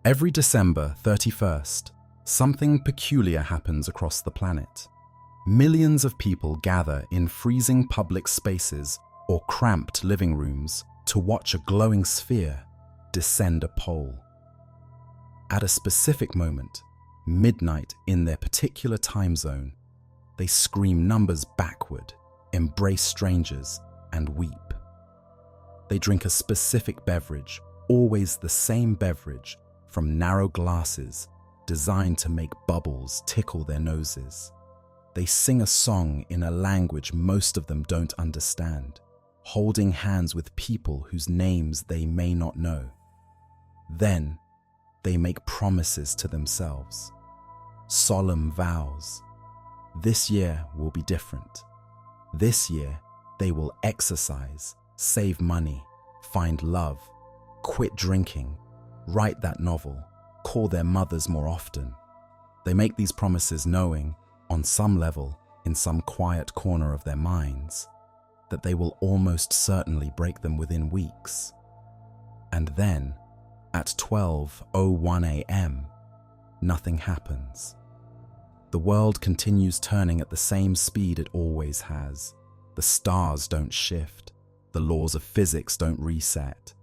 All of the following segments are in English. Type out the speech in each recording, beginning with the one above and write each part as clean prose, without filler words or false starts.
Every December 31st, something peculiar happens across the planet. Millions of people gather in freezing public spaces or cramped living rooms to watch a glowing sphere descend a pole. At a specific moment, midnight in their particular time zone, they scream numbers backward, embrace strangers, and weep. They drink a specific beverage, always the same beverage, from narrow glasses designed to make bubbles tickle their noses. They sing a song in a language most of them don't understand, holding hands with people whose names they may not know. Then, they make promises to themselves, solemn vows. This year will be different. This year, they will exercise, save money, find love, quit drinking, write that novel, call their mothers more often. They make these promises knowing, on some level, in some quiet corner of their minds, that they will almost certainly break them within weeks. And then, at 12:01 a.m., nothing happens. The world continues turning at the same speed it always has. The stars don't shift. The laws of physics don't reset.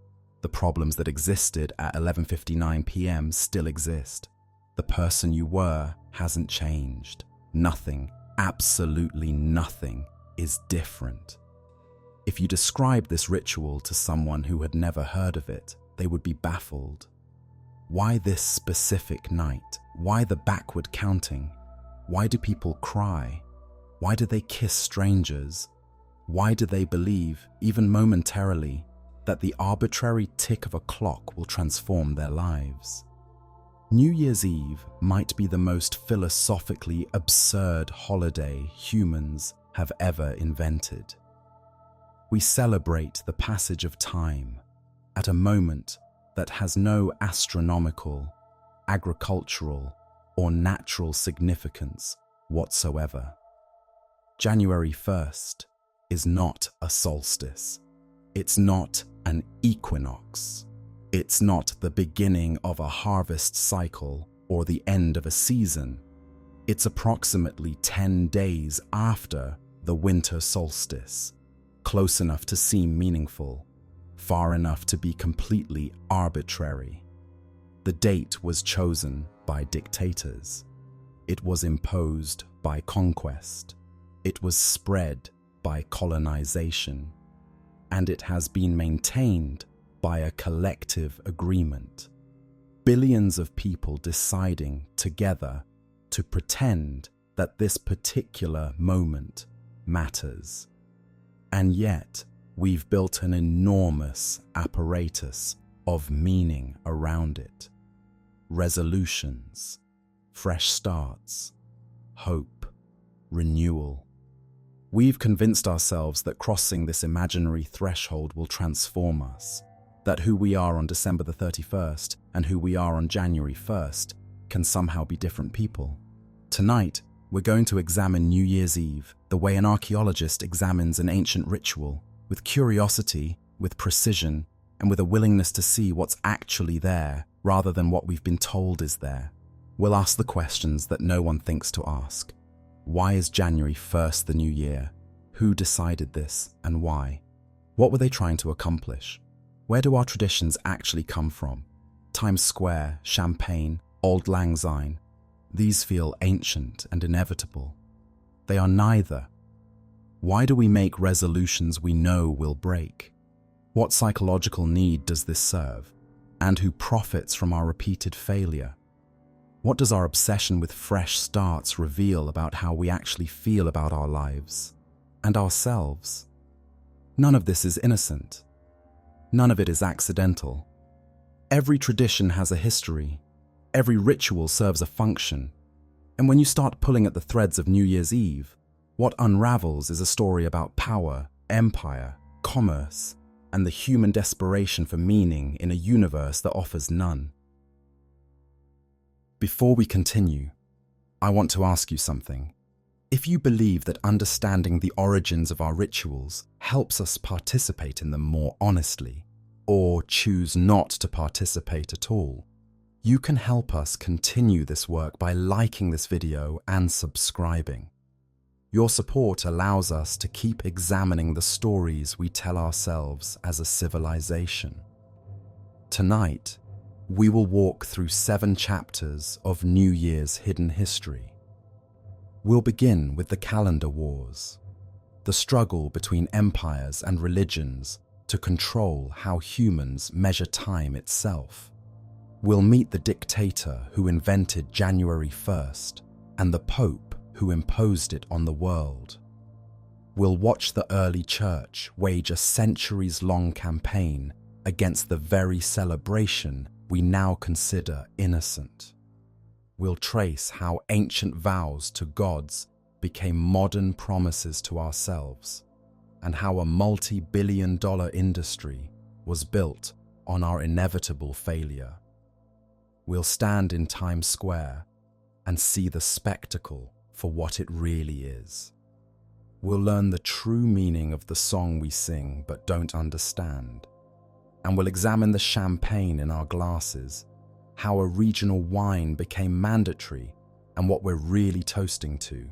The problems that existed at 11:59 p.m. still exist. The person you were hasn't changed. Nothing, absolutely nothing, is different. If you describe this ritual to someone who had never heard of it, they would be baffled. Why this specific night? Why the backward counting? Why do people cry? Why do they kiss strangers? Why do they believe, even momentarily, that the arbitrary tick of a clock will transform their lives? New Year's Eve might be the most philosophically absurd holiday humans have ever invented. We celebrate the passage of time at a moment that has no astronomical, agricultural, or natural significance whatsoever. January 1st is not a solstice. It's not an equinox. It's not the beginning of a harvest cycle or the end of a season. It's approximately 10 days after the winter solstice, close enough to seem meaningful, far enough to be completely arbitrary. The date was chosen by dictators. It was imposed by conquest. It was spread by colonization. And it has been maintained by a collective agreement. Billions of people deciding together to pretend that this particular moment matters. And yet, we've built an enormous apparatus of meaning around it. Resolutions, fresh starts, hope, renewal. We've convinced ourselves that crossing this imaginary threshold will transform us, that who we are on December the 31st and who we are on January 1st can somehow be different people. Tonight, we're going to examine New Year's Eve the way an archaeologist examines an ancient ritual, with curiosity, with precision, and with a willingness to see what's actually there rather than what we've been told is there. We'll ask the questions that no one thinks to ask. Why is January 1st the new year? Who decided this and why? What were they trying to accomplish? Where do our traditions actually come from? Times Square, Champagne, Auld Lang Syne. These feel ancient and inevitable. They are neither. Why do we make resolutions we know will break? What psychological need does this serve? And who profits from our repeated failure? What does our obsession with fresh starts reveal about how we actually feel about our lives and ourselves? None of this is innocent. None of it is accidental. Every tradition has a history. Every ritual serves a function. And when you start pulling at the threads of New Year's Eve, what unravels is a story about power, empire, commerce, and the human desperation for meaning in a universe that offers none. Before we continue, I want to ask you something. If you believe that understanding the origins of our rituals helps us participate in them more honestly, or choose not to participate at all, You can help us continue this work by liking this video and subscribing. Your support allows us to keep examining the stories we tell ourselves as a civilization. Tonight, we will walk through 7 chapters of New Year's hidden history. We'll begin with the calendar wars, the struggle between empires and religions to control how humans measure time itself. We'll meet the dictator who invented January 1st and the Pope who imposed it on the world. We'll watch the early church wage a centuries-long campaign against the very celebration we now consider innocent. We'll trace how ancient vows to gods became modern promises to ourselves, and how a multi-billion-dollar industry was built on our inevitable failure. We'll stand in Times Square and see the spectacle for what it really is. We'll learn the true meaning of the song we sing but don't understand. And we'll examine the champagne in our glasses, how a regional wine became mandatory, and what we're really toasting to.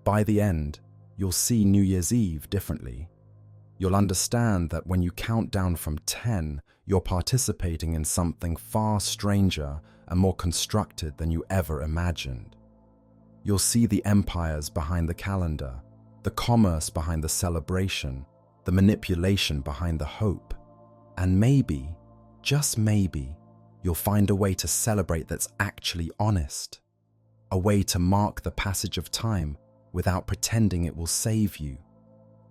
By the end, you'll see New Year's Eve differently. You'll understand that when you count down from 10, you're participating in something far stranger and more constructed than you ever imagined. You'll see the empires behind the calendar, the commerce behind the celebration, the manipulation behind the hope. And maybe, just maybe, you'll find a way to celebrate that's actually honest. A way to mark the passage of time without pretending it will save you.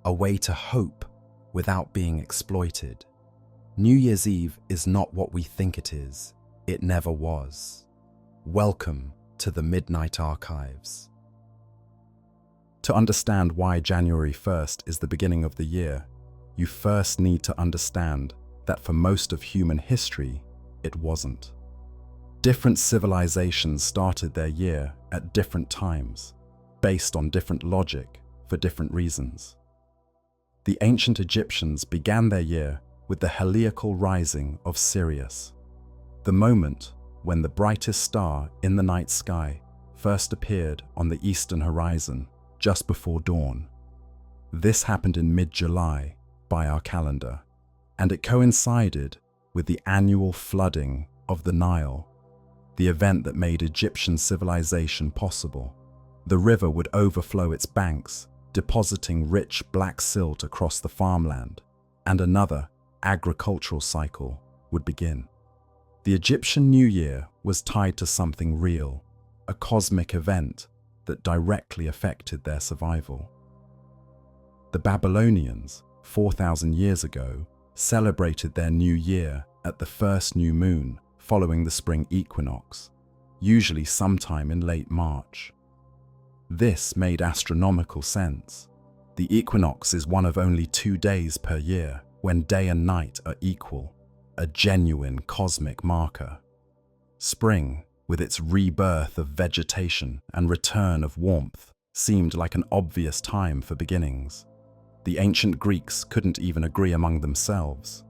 A way to hope without being exploited. New Year's Eve is not what we think it is. It never was. Welcome to the Midnight Archives. To understand why January 1st is the beginning of the year, you first need to understand that for most of human history, it wasn't. Different civilizations started their year at different times, based on different logic for different reasons. The ancient Egyptians began their year with the heliacal rising of Sirius, the moment when the brightest star in the night sky first appeared on the eastern horizon just before dawn. This happened in mid-July by our calendar, and it coincided with the annual flooding of the Nile, the event that made Egyptian civilization possible. The river would overflow its banks, depositing rich black silt across the farmland, and another agricultural cycle would begin. The Egyptian New Year was tied to something real, a cosmic event that directly affected their survival. The Babylonians, 4,000 years ago, celebrated their new year at the first new moon following the spring equinox, usually sometime in late March. This made astronomical sense. The equinox is one of only 2 days per year when day and night are equal, a genuine cosmic marker. Spring, with its rebirth of vegetation and return of warmth, seemed like an obvious time for beginnings. The ancient Greeks couldn't even agree among themselves.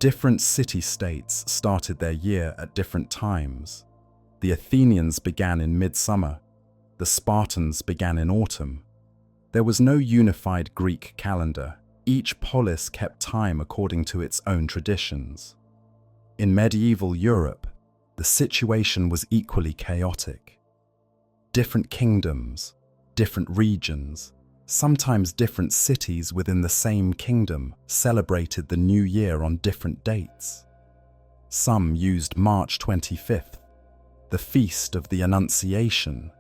Different city-states started their year at different times. The Athenians began in midsummer. The Spartans began in autumn. There was no unified Greek calendar. Each polis kept time according to its own traditions. In medieval Europe, the situation was equally chaotic. Different kingdoms, different regions, sometimes different cities within the same kingdom celebrated the new year on different dates. Some used March 25th, the feast of the Annunciation,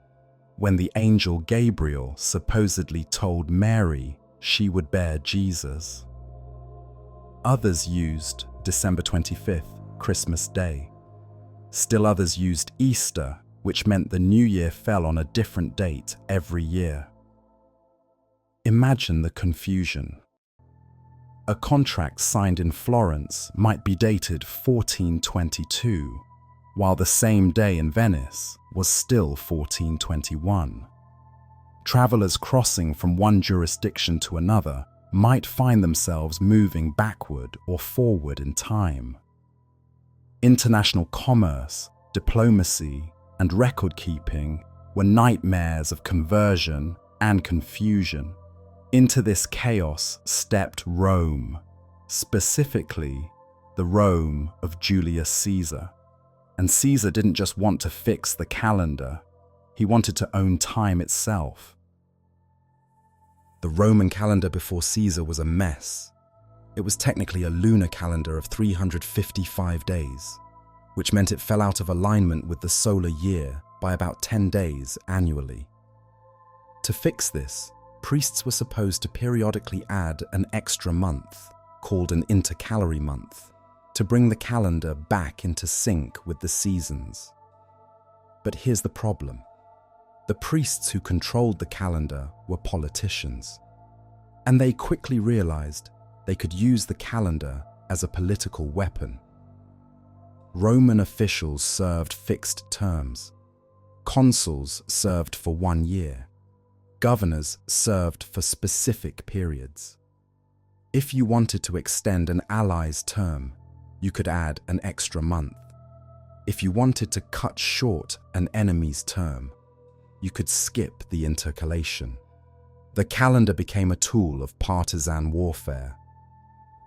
when the angel Gabriel supposedly told Mary she would bear Jesus. Others used December 25th, Christmas Day. Still others used Easter, which meant the new year fell on a different date every year. Imagine the confusion. A contract signed in Florence might be dated 1422, while the same day in Venice was still 1421. Travelers crossing from one jurisdiction to another might find themselves moving backward or forward in time. International commerce, diplomacy, and record-keeping were nightmares of conversion and confusion. Into this chaos stepped Rome, specifically the Rome of Julius Caesar. And Caesar didn't just want to fix the calendar, he wanted to own time itself. The Roman calendar before Caesar was a mess. It was technically a lunar calendar of 355 days, which meant it fell out of alignment with the solar year by about 10 days annually. To fix this, priests were supposed to periodically add an extra month, called an intercalary month, to bring the calendar back into sync with the seasons. But here's the problem. The priests who controlled the calendar were politicians, and they quickly realized they could use the calendar as a political weapon. Roman officials served fixed terms. Consuls served for 1 year. Governors served for specific periods. If you wanted to extend an ally's term, you could add an extra month. If you wanted to cut short an enemy's term, you could skip the intercalation. The calendar became a tool of partisan warfare.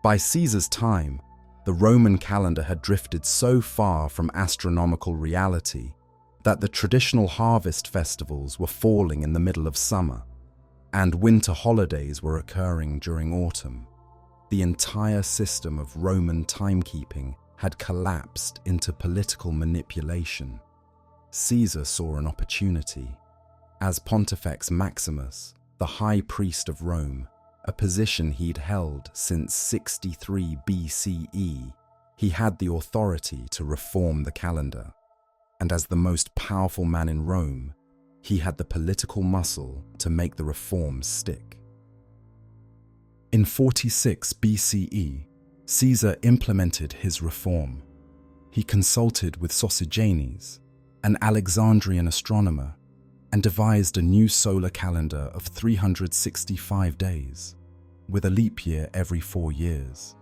By Caesar's time, the Roman calendar had drifted so far from astronomical reality that the traditional harvest festivals were falling in the middle of summer, and winter holidays were occurring during autumn. The entire system of Roman timekeeping had collapsed into political manipulation. Caesar saw an opportunity. As Pontifex Maximus, the high priest of Rome, a position he'd held since 63 BCE, he had the authority to reform the calendar. And as the most powerful man in Rome, he had the political muscle to make the reforms stick. In 46 BCE, Caesar implemented his reform. He consulted with Sosigenes, an Alexandrian astronomer, and devised a new solar calendar of 365 days, with a leap year every 4 years.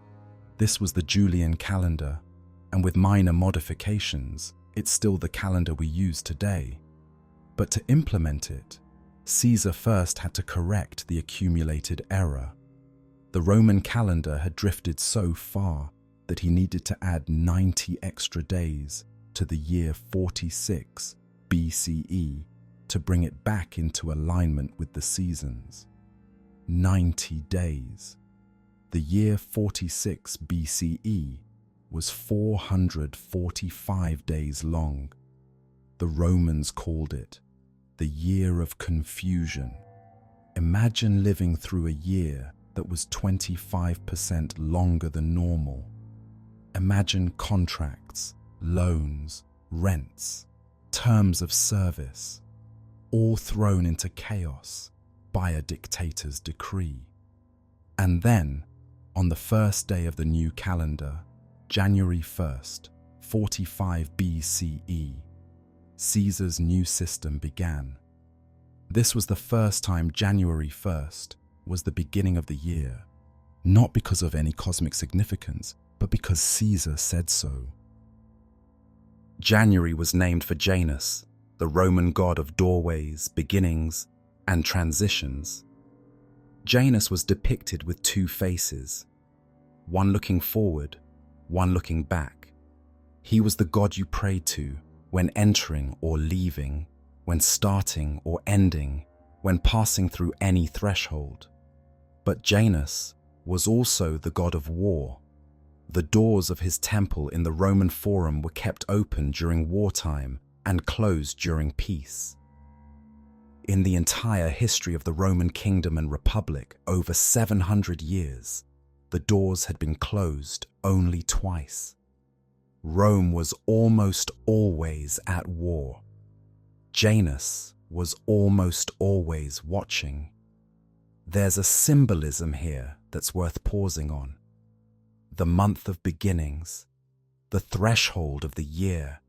This was the Julian calendar, and with minor modifications, it's still the calendar we use today. But to implement it, Caesar first had to correct the accumulated error. The Roman calendar had drifted so far that he needed to add 90 extra days to the year 46 BCE to bring it back into alignment with the seasons. 90 days. The year 46 BCE was 445 days long. The Romans called it the Year of Confusion. Imagine living through a year that was 25% longer than normal. Imagine contracts, loans, rents, terms of service, all thrown into chaos by a dictator's decree. And then, on the first day of the new calendar, January 1st, 45 BCE, Caesar's new system began. This was the first time January 1st was the beginning of the year, not because of any cosmic significance, but because Caesar said so. January was named for Janus, the Roman god of doorways, beginnings, and transitions. Janus was depicted with 2 faces, one looking forward, one looking back. He was the god you prayed to when entering or leaving, when starting or ending, when passing through any threshold. But Janus was also the god of war. The doors of his temple in the Roman Forum were kept open during wartime and closed during peace. In the entire history of the Roman kingdom and republic, over 700 years, the doors had been closed only twice. Rome was almost always at war. Janus was almost always watching. There's a symbolism here that's worth pausing on. The month of beginnings, the threshold of the year,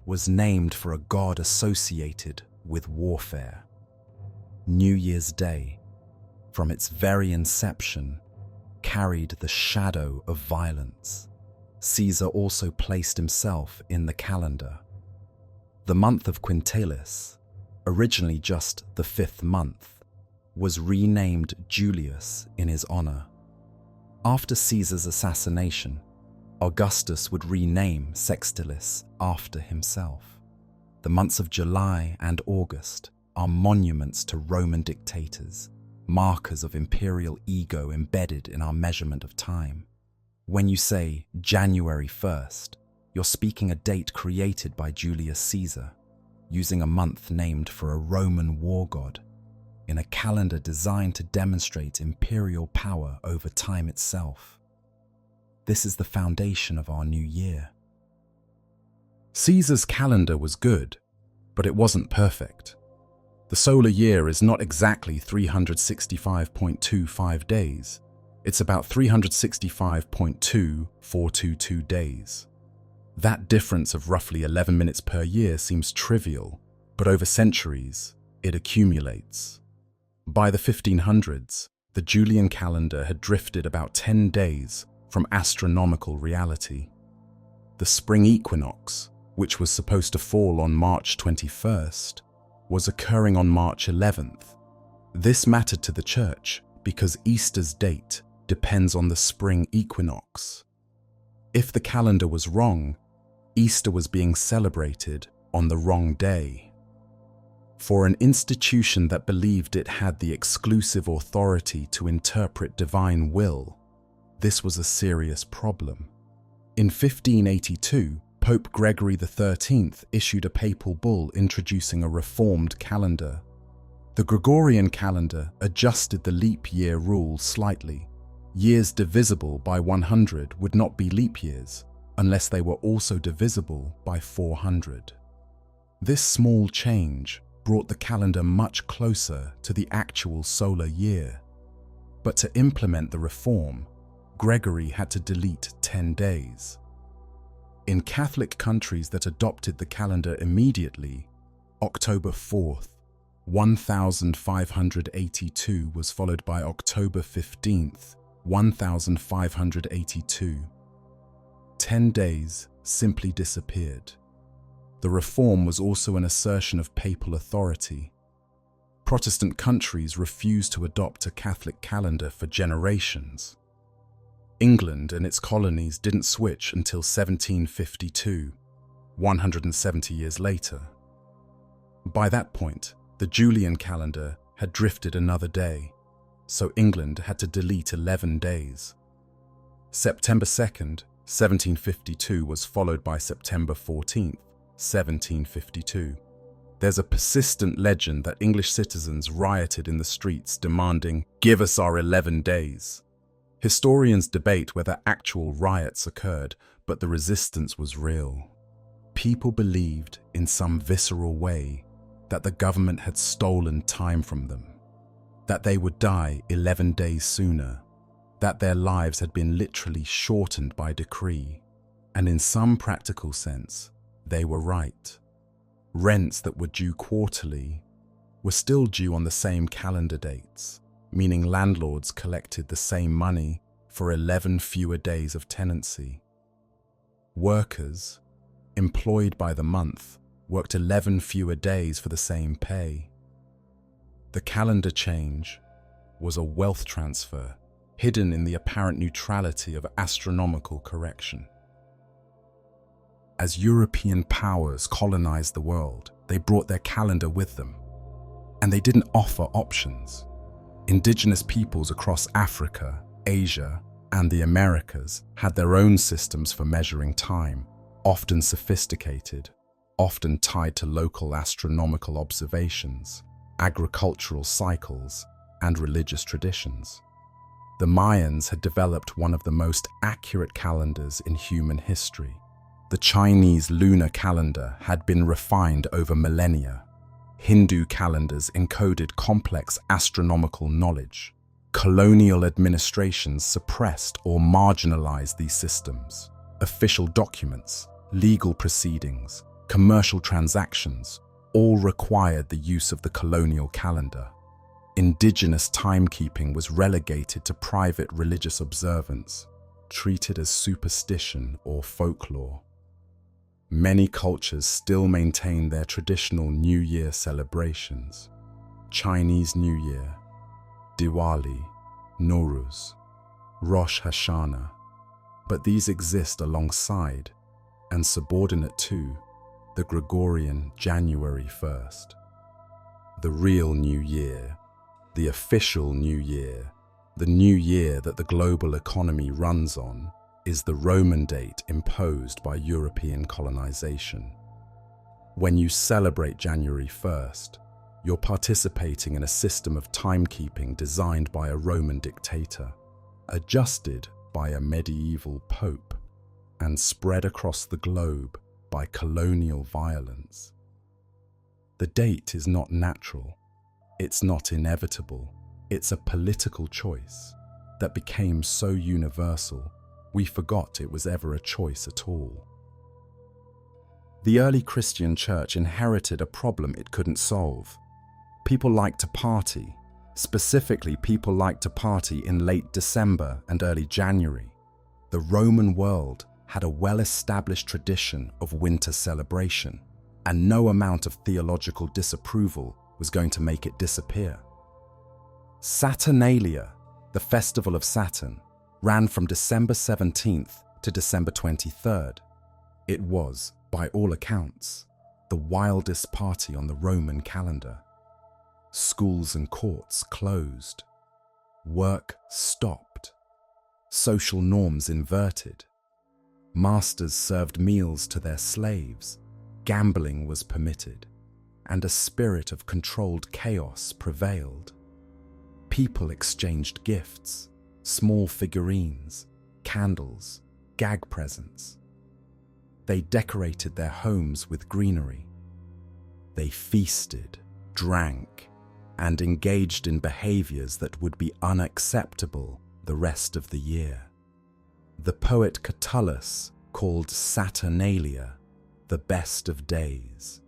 was named for a god associated with warfare. New Year's Day, from its very inception, carried the shadow of violence, Caesar also placed himself in the calendar. The month of Quintilis, originally just the 5th month, was renamed Julius in his honor. After Caesar's assassination, Augustus would rename Sextilis after himself. The months of July and August are monuments to Roman dictators, markers of imperial ego embedded in our measurement of time. When you say January 1st, you're speaking a date created by Julius Caesar, using a month named for a Roman war god, in a calendar designed to demonstrate imperial power over time itself. This is the foundation of our new year. Caesar's calendar was good, but it wasn't perfect. The solar year is not exactly 365.25 days. It's about 365.2422 days. That difference of roughly 11 minutes per year seems trivial, but over centuries, it accumulates. By the 1500s, the Julian calendar had drifted about 10 days from astronomical reality. The spring equinox, which was supposed to fall on March 21st, was occurring on March 11th. This mattered to the church because Easter's date depends on the spring equinox. If the calendar was wrong, Easter was being celebrated on the wrong day. For an institution that believed it had the exclusive authority to interpret divine will, this was a serious problem. In 1582, Pope Gregory XIII issued a papal bull introducing a reformed calendar. The Gregorian calendar adjusted the leap year rule slightly. Years divisible by 100 would not be leap years unless they were also divisible by 400. This small change brought the calendar much closer to the actual solar year. But to implement the reform, Gregory had to delete 10 days. In Catholic countries that adopted the calendar immediately, October 4th, 1582 was followed by October 15th, 1582. 10 days simply disappeared. The reform was also an assertion of papal authority. Protestant countries refused to adopt a Catholic calendar for generations. England and its colonies didn't switch until 1752, 170 years later. By that point, the Julian calendar had drifted another day, so England had to delete 11 days. September 2nd, 1752 was followed by September 14th, 1752. There's a persistent legend that English citizens rioted in the streets demanding, "Give us our 11 days." Historians debate whether actual riots occurred, but the resistance was real. People believed, in some visceral way, that the government had stolen time from them, that they would die 11 days sooner, that their lives had been literally shortened by decree, and in some practical sense, they were right. Rents that were due quarterly were still due on the same calendar dates, meaning landlords collected the same money for 11 fewer days of tenancy. Workers, employed by the month, worked 11 fewer days for the same pay. The calendar change was a wealth transfer hidden in the apparent neutrality of astronomical correction. As European powers colonized the world, they brought their calendar with them, and they didn't offer options. Indigenous peoples across Africa, Asia, and the Americas had their own systems for measuring time, often sophisticated, often tied to local astronomical observations, agricultural cycles, and religious traditions. The Mayans had developed one of the most accurate calendars in human history. The Chinese lunar calendar had been refined over millennia. Hindu calendars encoded complex astronomical knowledge. Colonial administrations suppressed or marginalized these systems. Official documents, legal proceedings, commercial transactions all required the use of the colonial calendar. Indigenous timekeeping was relegated to private religious observance. treated as superstition or folklore. Many cultures still maintain their traditional New Year celebrations: Chinese New Year, Diwali, Nowruz, Rosh Hashanah, but these exist alongside and subordinate to the Gregorian January 1st. The real New Year, the official New Year, the New Year that the global economy runs on, is the Roman date imposed by European colonization. When you celebrate January 1st, you're participating in a system of timekeeping designed by a Roman dictator, adjusted by a medieval pope, and spread across the globe by colonial violence. The date is not natural, it's not inevitable, it's a political choice that became so universal we forgot it was ever a choice at all. The early Christian church inherited a problem it couldn't solve. People liked to party. Specifically, people liked to party in late December and early January. The Roman world had a well-established tradition of winter celebration, and no amount of theological disapproval was going to make it disappear. Saturnalia, the festival of Saturn, ran from December 17th to December 23rd. It was, by all accounts, the wildest party on the Roman calendar. Schools and courts closed. Work stopped. Social norms inverted. Masters served meals to their slaves. Gambling was permitted, and a spirit of controlled chaos prevailed. People exchanged gifts, small figurines, candles, gag presents. They decorated their homes with greenery. They feasted, drank, and engaged in behaviors that would be unacceptable the rest of the year. The poet Catullus called Saturnalia the best of days.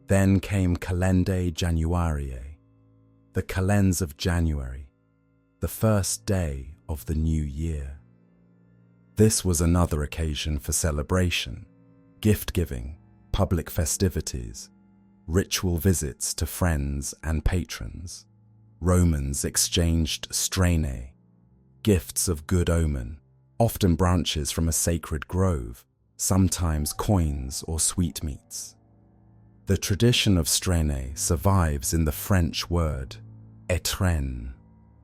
Then came Calendae Januariae, the calends of January, the first day of the new year. This was another occasion for celebration, gift-giving, public festivities, ritual visits to friends and patrons. Romans exchanged straenae, gifts of good omen, often branches from a sacred grove, sometimes coins or sweetmeats. The tradition of straenae survives in the French word étrenne,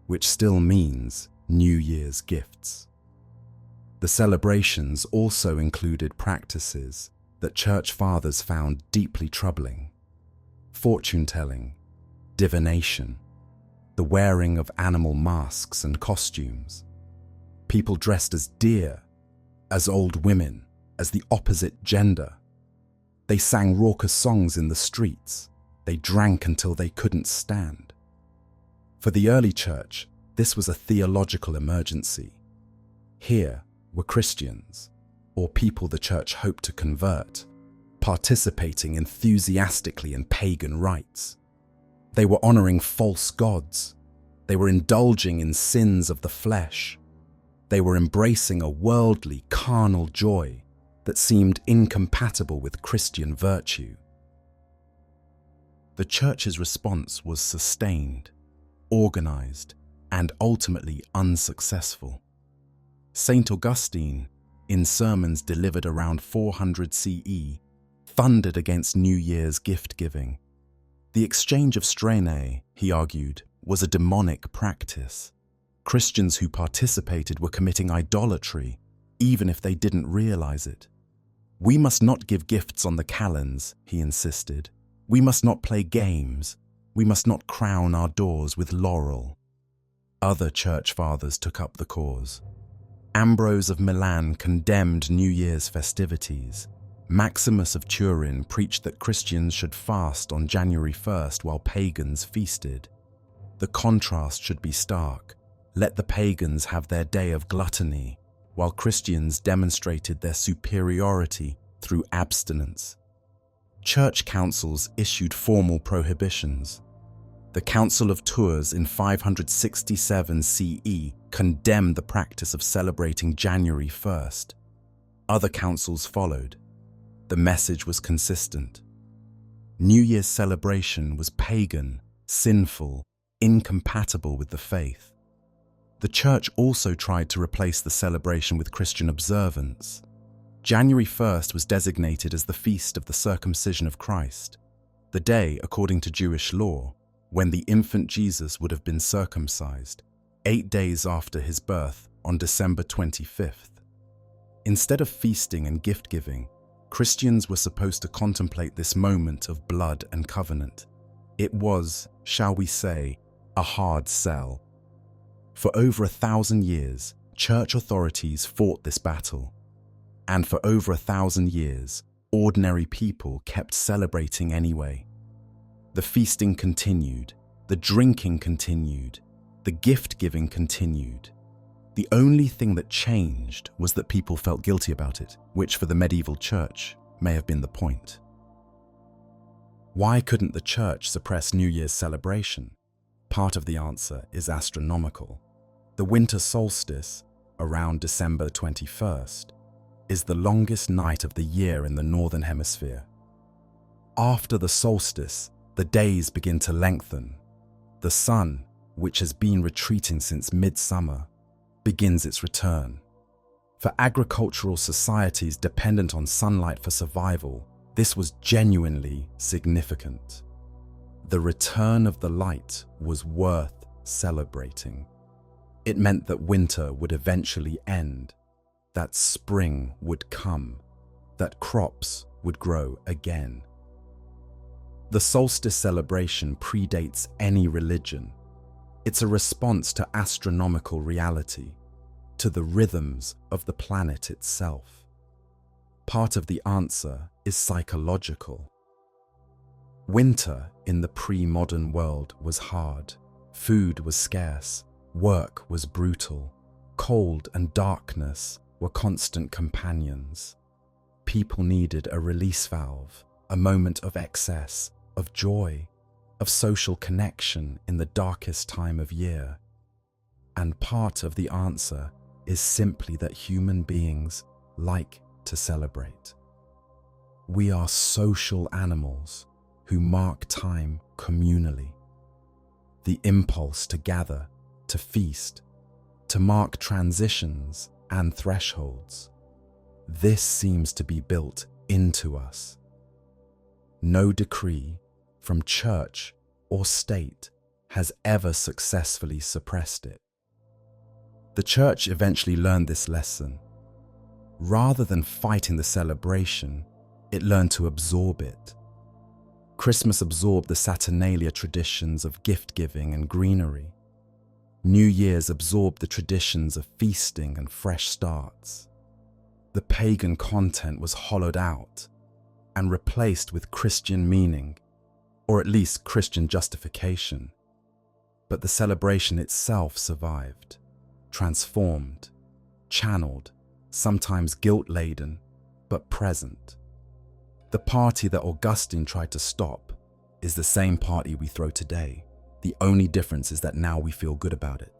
which still means New Year's gifts. The celebrations also included practices that church fathers found deeply troubling: fortune-telling, divination, the wearing of animal masks and costumes. People dressed as deer, as old women, as the opposite gender. They sang raucous songs in the streets. They drank until they couldn't stand. For the early church, this was a theological emergency. Here were Christians, or people the church hoped to convert, participating enthusiastically in pagan rites. They were honoring false gods. They were indulging in sins of the flesh. They were embracing a worldly, carnal joy that seemed incompatible with Christian virtue. The church's response was sustained, organized, and ultimately unsuccessful. St. Augustine, in sermons delivered around 400 CE, thundered against New Year's gift-giving. The exchange of straenae, he argued, was a demonic practice. Christians who participated were committing idolatry, even if they didn't realize it. We must not give gifts on the calends, he insisted. We must not play games. We must not crown our doors with laurel. Other church fathers took up the cause. Ambrose of Milan condemned New Year's festivities. Maximus of Turin preached that Christians should fast on January 1st while pagans feasted. The contrast should be stark. Let the pagans have their day of gluttony, while Christians demonstrated their superiority through abstinence. Church councils issued formal prohibitions. The Council of Tours in 567 CE condemned the practice of celebrating January 1st. Other councils followed. The message was consistent. New Year's celebration was pagan, sinful, incompatible with the faith. The Church also tried to replace the celebration with Christian observance. January 1st was designated as the feast of the circumcision of Christ, the day, according to Jewish law, when the infant Jesus would have been circumcised, 8 days after his birth on December 25th. Instead of feasting and gift-giving, Christians were supposed to contemplate this moment of blood and covenant. It was, shall we say, a hard sell. For over 1,000 years, church authorities fought this battle. And for over 1,000 years, ordinary people kept celebrating anyway. The feasting continued, the drinking continued, the gift-giving continued. The only thing that changed was that people felt guilty about it, which for the medieval church may have been the point. Why couldn't the church suppress New Year's celebration? Part of the answer is astronomical. The winter solstice, around December 21st, is the longest night of the year in the Northern Hemisphere. After the solstice, the days begin to lengthen. The sun, which has been retreating since midsummer, begins its return. For agricultural societies dependent on sunlight for survival, this was genuinely significant. The return of the light was worth celebrating. It meant that winter would eventually end, that spring would come, that crops would grow again. The solstice celebration predates any religion. It's a response to astronomical reality, to the rhythms of the planet itself. Part of the answer is psychological. Winter in the pre-modern world was hard. Food was scarce. Work was brutal. Cold and darkness were constant companions. People needed a release valve, a moment of excess, of joy, of social connection in the darkest time of year. And part of the answer is simply that human beings like to celebrate. We are social animals who mark time communally. The impulse to gather, to feast, to mark transitions and thresholds. This seems to be built into us. No decree from church or state has ever successfully suppressed it. The church eventually learned this lesson. Rather than fighting the celebration, it learned to absorb it. Christmas absorbed the Saturnalia traditions of gift-giving and greenery. New Year's absorbed the traditions of feasting and fresh starts. The pagan content was hollowed out and replaced with Christian meaning, or at least Christian justification. But the celebration itself survived, transformed, channeled, sometimes guilt-laden, but present. The party that Augustine tried to stop is the same party we throw today. The only difference is that now we feel good about it.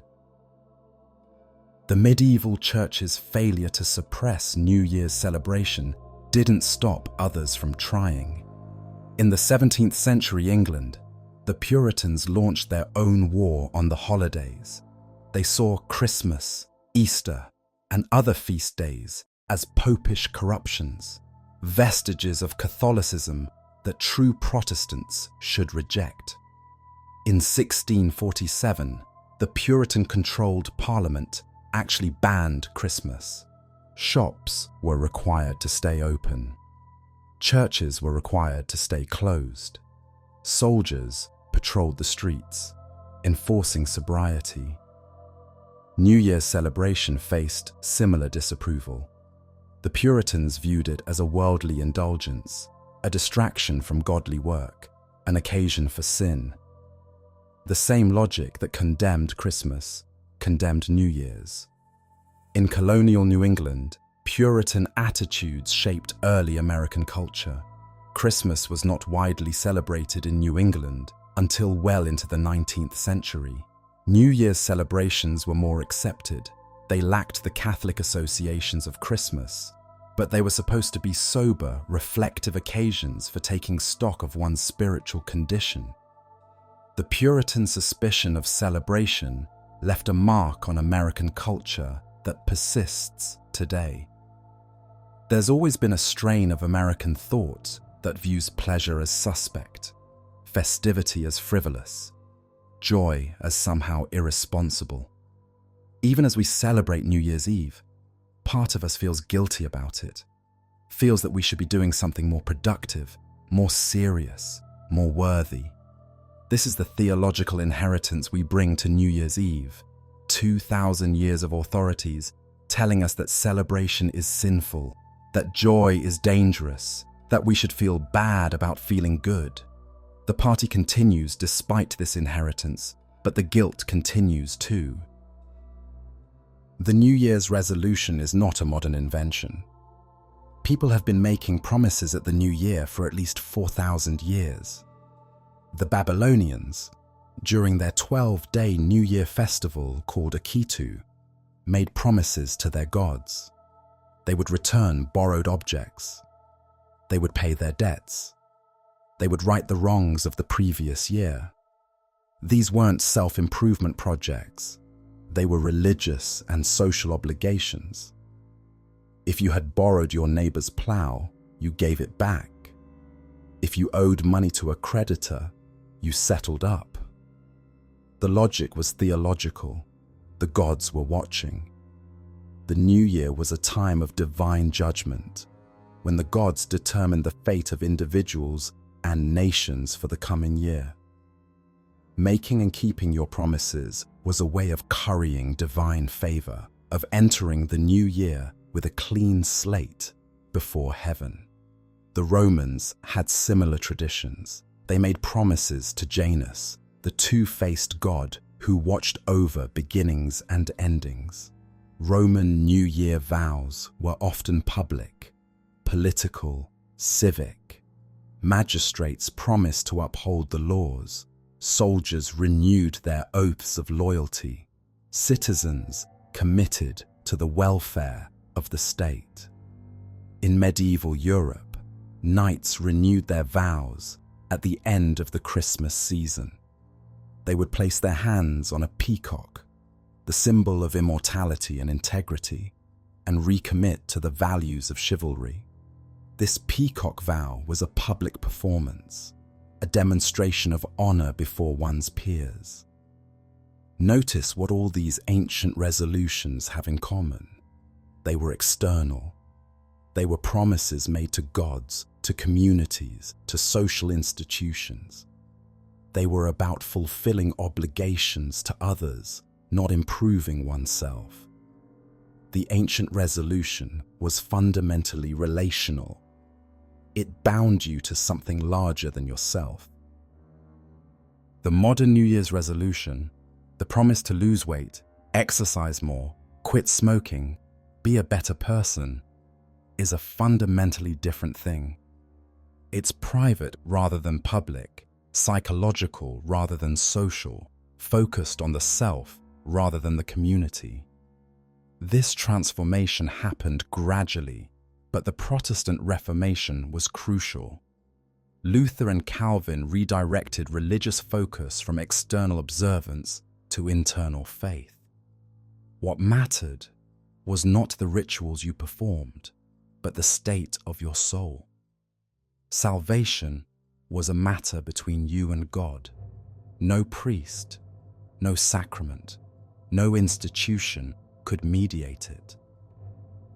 The medieval church's failure to suppress New Year's celebration didn't stop others from trying. In the 17th century England, the Puritans launched their own war on the holidays. They saw Christmas, Easter, and other feast days as popish corruptions, vestiges of Catholicism that true Protestants should reject. In 1647, the Puritan-controlled Parliament actually banned Christmas. Shops were required to stay open. Churches were required to stay closed. Soldiers patrolled the streets, enforcing sobriety. New Year's celebration faced similar disapproval. The Puritans viewed it as a worldly indulgence, a distraction from godly work, an occasion for sin. The same logic that condemned Christmas condemned New Year's. In colonial New England, Puritan attitudes shaped early American culture. Christmas was not widely celebrated in New England until well into the 19th century. New Year's celebrations were more accepted. They lacked the Catholic associations of Christmas, but they were supposed to be sober, reflective occasions for taking stock of one's spiritual condition. The Puritan suspicion of celebration left a mark on American culture that persists today. There's always been a strain of American thought that views pleasure as suspect, festivity as frivolous, joy as somehow irresponsible. Even as we celebrate New Year's Eve, part of us feels guilty about it, feels that we should be doing something more productive, more serious, more worthy. This is the theological inheritance we bring to New Year's Eve. 2,000 years of authorities telling us that celebration is sinful, that joy is dangerous, that we should feel bad about feeling good. The party continues despite this inheritance, but the guilt continues too. The New Year's resolution is not a modern invention. People have been making promises at the New Year for at least 4,000 years. The Babylonians, during their 12-day New Year festival called Akitu, made promises to their gods. They would return borrowed objects. They would pay their debts. They would right the wrongs of the previous year. These weren't self-improvement projects. They were religious and social obligations. If you had borrowed your neighbor's plow, you gave it back. If you owed money to a creditor, you settled up. The logic was theological. The gods were watching. The New Year was a time of divine judgment, when the gods determined the fate of individuals and nations for the coming year. Making and keeping your promises was a way of currying divine favor, of entering the new year with a clean slate before heaven. The Romans had similar traditions. They made promises to Janus, the two-faced god who watched over beginnings and endings. Roman New Year vows were often public, political, civic. Magistrates promised to uphold the laws. Soldiers renewed their oaths of loyalty. Citizens committed to the welfare of the state. In medieval Europe, knights renewed their vows at the end of the Christmas season. They would place their hands on a peacock, the symbol of immortality and integrity, and recommit to the values of chivalry. This peacock vow was a public performance, a demonstration of honor before one's peers. Notice what all these ancient resolutions have in common. They were external. They were promises made to gods, to communities, to social institutions. They were about fulfilling obligations to others, not improving oneself. The ancient resolution was fundamentally relational. It bound you to something larger than yourself. The modern New Year's resolution, the promise to lose weight, exercise more, quit smoking, be a better person, is a fundamentally different thing. It's private rather than public, psychological rather than social, focused on the self rather than the community. This transformation happened gradually, but the Protestant Reformation was crucial. Luther and Calvin redirected religious focus from external observance to internal faith. What mattered was not the rituals you performed, but the state of your soul. Salvation was a matter between you and God. No priest, no sacrament, no institution could mediate it.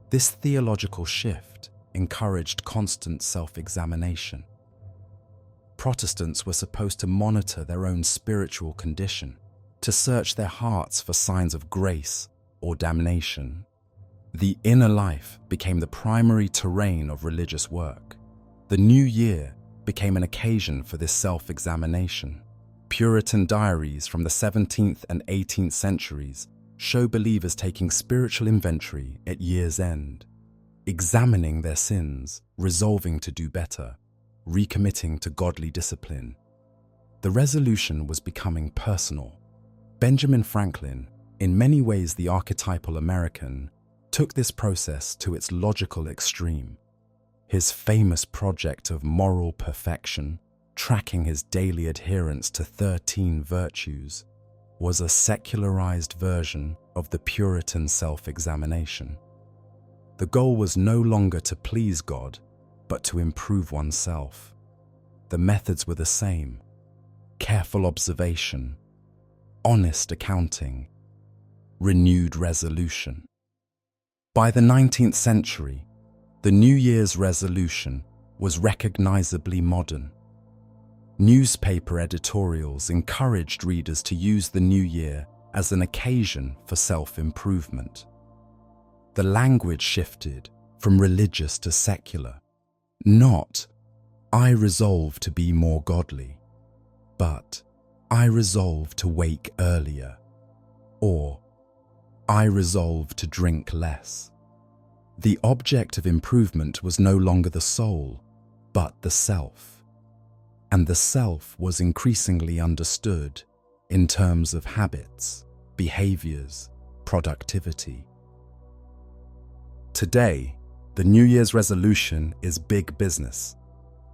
This theological shift encouraged constant self-examination. Protestants were supposed to monitor their own spiritual condition, to search their hearts for signs of grace or damnation. The inner life became the primary terrain of religious work. The new year became an occasion for this self-examination. Puritan diaries from the 17th and 18th centuries show believers taking spiritual inventory at year's end, examining their sins, resolving to do better, recommitting to godly discipline. The resolution was becoming personal. Benjamin Franklin, in many ways the archetypal American, took this process to its logical extreme. His famous project of moral perfection, tracking his daily adherence to 13 virtues, was a secularized version of the Puritan self-examination. The goal was no longer to please God, but to improve oneself. The methods were the same: careful observation, honest accounting, renewed resolution. By the 19th century, the New Year's resolution was recognizably modern. Newspaper editorials encouraged readers to use the new year as an occasion for self-improvement. The language shifted from religious to secular. Not, "I resolve to be more godly," but "I resolve to wake earlier," or "I resolve to drink less." The object of improvement was no longer the soul, but the self. And the self was increasingly understood in terms of habits, behaviors, productivity. Today, the New Year's resolution is big business.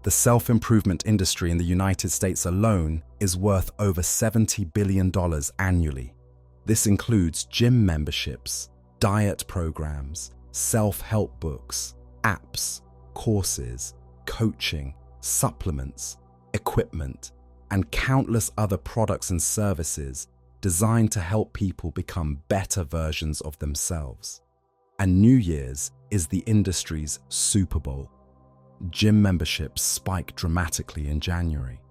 The self-improvement industry in the United States alone is worth over $70 billion annually. This includes gym memberships, diet programs, self-help books, apps, courses, coaching, supplements, equipment, and countless other products and services designed to help people become better versions of themselves. And New Year's is the industry's Super Bowl. Gym memberships spike dramatically in January.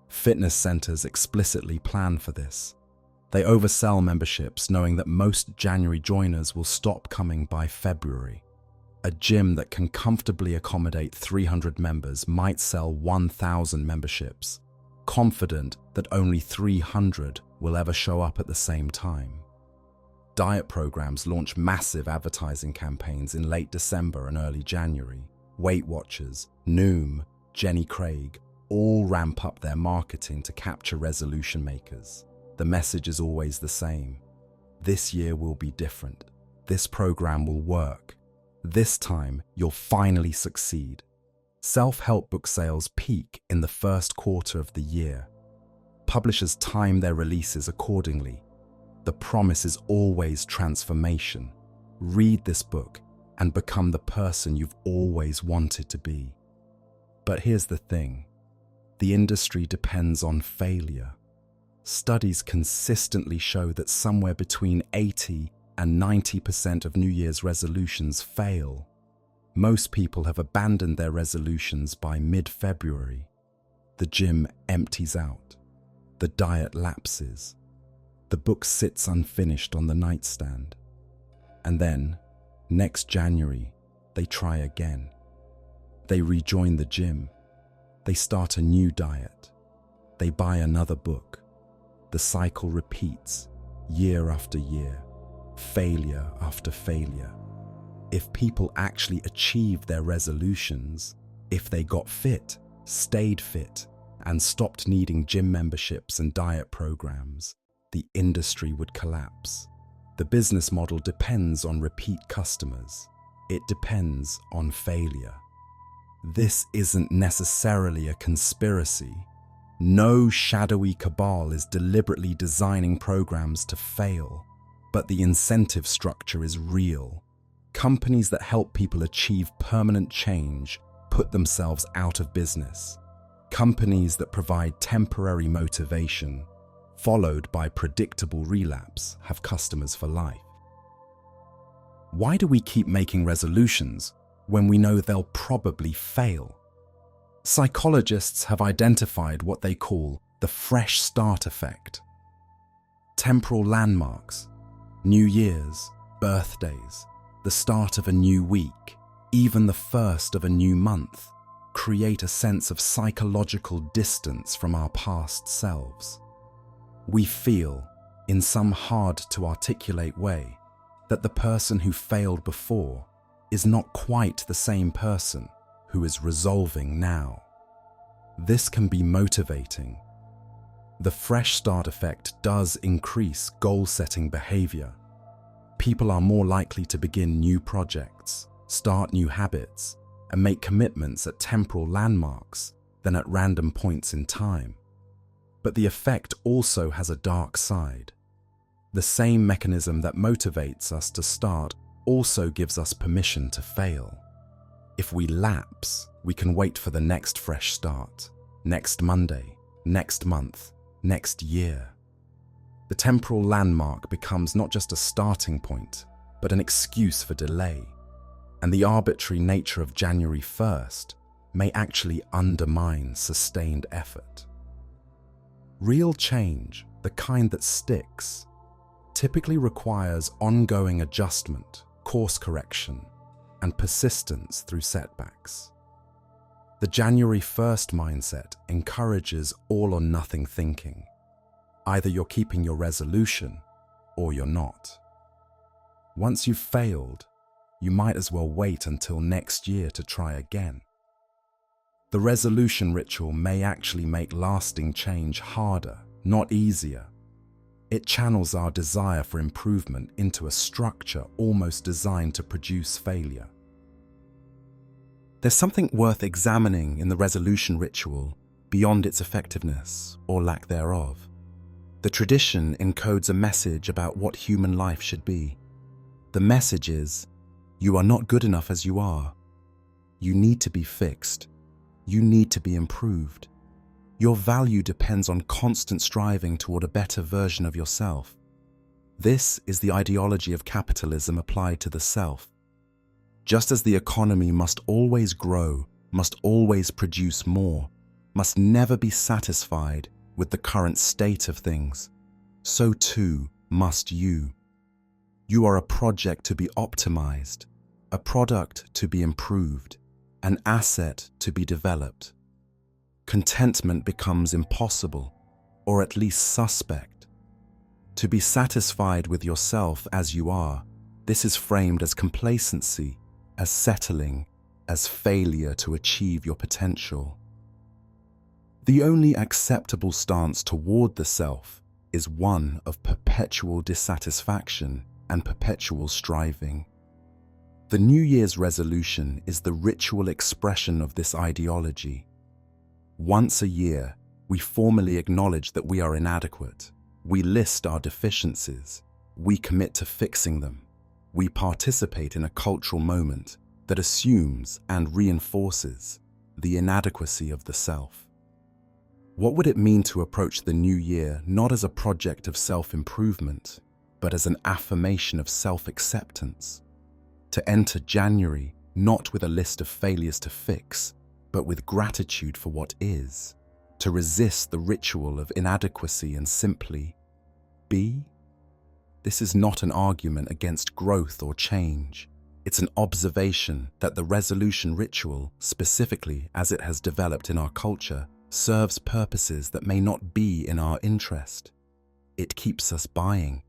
Fitness centers explicitly plan for this. They oversell memberships knowing that most January joiners will stop coming by February. A gym that can comfortably accommodate 300 members might sell 1,000 memberships, confident that only 300 will ever show up at the same time. Diet programs launch massive advertising campaigns in late December and early January. Weight Watchers, Noom, Jenny Craig all ramp up their marketing to capture resolution makers. The message is always the same: this year will be different. This program will work. This time, you'll finally succeed. Self-help book sales peak in the first quarter of the year. Publishers time their releases accordingly. The promise is always transformation. Read this book and become the person you've always wanted to be. But here's the thing: the industry depends on failure. Studies consistently show that somewhere between 80 and 90% of New Year's resolutions fail. Most people have abandoned their resolutions by mid-February. The gym empties out. The diet lapses. The book sits unfinished on the nightstand. And then, next January, they try again. They rejoin the gym. They start a new diet. They buy another book. The cycle repeats, year after year, failure after failure. If people actually achieved their resolutions, if they got fit, stayed fit, and stopped needing gym memberships and diet programs, the industry would collapse. The business model depends on repeat customers. It depends on failure. This isn't necessarily a conspiracy. No shadowy cabal is deliberately designing programs to fail, but the incentive structure is real. Companies that help people achieve permanent change put themselves out of business. Companies that provide temporary motivation, followed by predictable relapse, have customers for life. Why do we keep making resolutions when we know they'll probably fail? Psychologists have identified what they call the fresh start effect. Temporal landmarks, New Year's, birthdays, the start of a new week, even the first of a new month, create a sense of psychological distance from our past selves. We feel, in some hard-to-articulate way, that the person who failed before is not quite the same person who is resolving now. This can be motivating. The fresh start effect does increase goal-setting behavior. People are more likely to begin new projects, start new habits, and make commitments at temporal landmarks than at random points in time. But the effect also has a dark side. The same mechanism that motivates us to start also gives us permission to fail. If we lapse, we can wait for the next fresh start, next Monday, next month, next year. The temporal landmark becomes not just a starting point, but an excuse for delay, and the arbitrary nature of January 1st may actually undermine sustained effort. Real change, the kind that sticks, typically requires ongoing adjustment, course correction, and persistence through setbacks. The January 1st mindset encourages all or nothing thinking. Either you're keeping your resolution or you're not. Once you've failed, you might as well wait until next year to try again. The resolution ritual may actually make lasting change harder, not easier. It channels our desire for improvement into a structure almost designed to produce failure. There's something worth examining in the resolution ritual beyond its effectiveness or lack thereof. The tradition encodes a message about what human life should be. The message is, you are not good enough as you are. You need to be fixed. You need to be improved. Your value depends on constant striving toward a better version of yourself. This is the ideology of capitalism applied to the self. Just as the economy must always grow, must always produce more, must never be satisfied with the current state of things, so too must you. You are a project to be optimized, a product to be improved, an asset to be developed. Contentment becomes impossible, or at least suspect. To be satisfied with yourself as you are, this is framed as complacency, as settling, as failure to achieve your potential. The only acceptable stance toward the self is one of perpetual dissatisfaction and perpetual striving. The New Year's resolution is the ritual expression of this ideology. Once a year, we formally acknowledge that we are inadequate. We list our deficiencies. We commit to fixing them. We participate in a cultural moment that assumes and reinforces the inadequacy of the self. What would it mean to approach the new year not as a project of self-improvement, but as an affirmation of self-acceptance? To enter January not with a list of failures to fix, but with gratitude for what is. To resist the ritual of inadequacy and simply be? This is not an argument against growth or change. It's an observation that the resolution ritual, specifically as it has developed in our culture, serves purposes that may not be in our interest. It keeps us buying.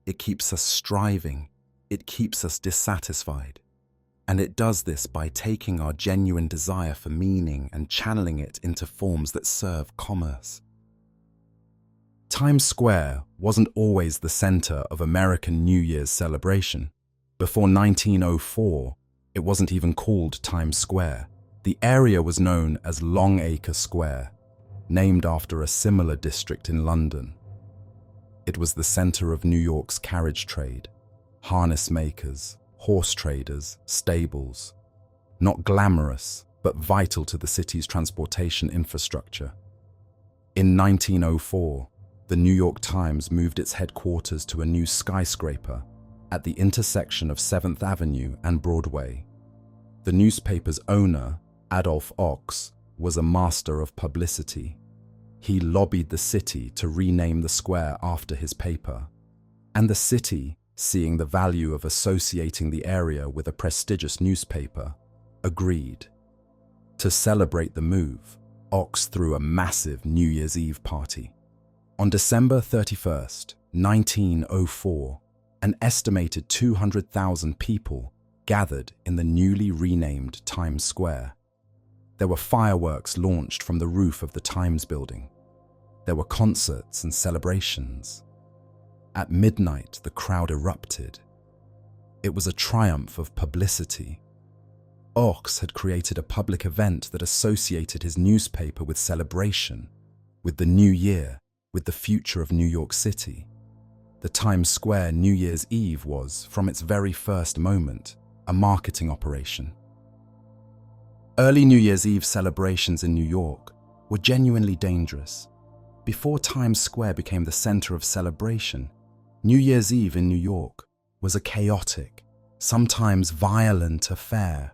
It keeps us striving. It keeps us dissatisfied. And it does this by taking our genuine desire for meaning and channeling it into forms that serve commerce. Times Square wasn't always the center of American New Year's celebration. Before 1904, it wasn't even called Times Square. The area was known as Longacre Square, named after a similar district in London. It was the center of New York's carriage trade, harness makers, horse traders, stables. Not glamorous, but vital to the city's transportation infrastructure. In 1904, the New York Times moved its headquarters to a new skyscraper at the intersection of 7th Avenue and Broadway. The newspaper's owner, Adolph Ochs, was a master of publicity. He lobbied the city to rename the square after his paper, and the city, seeing the value of associating the area with a prestigious newspaper, agreed. To celebrate the move, Ochs threw a massive New Year's Eve party. On December 31st, 1904, an estimated 200,000 people gathered in the newly renamed Times Square. There were fireworks launched from the roof of the Times building. There were concerts and celebrations. At midnight, the crowd erupted. It was a triumph of publicity. Ox had created a public event that associated his newspaper with celebration, with the new year, with the future of New York City. The Times Square New Year's Eve was, from its very first moment, a marketing operation. Early New Year's Eve celebrations in New York were genuinely dangerous. Before Times Square became the center of celebration, New Year's Eve in New York was a chaotic, sometimes violent affair.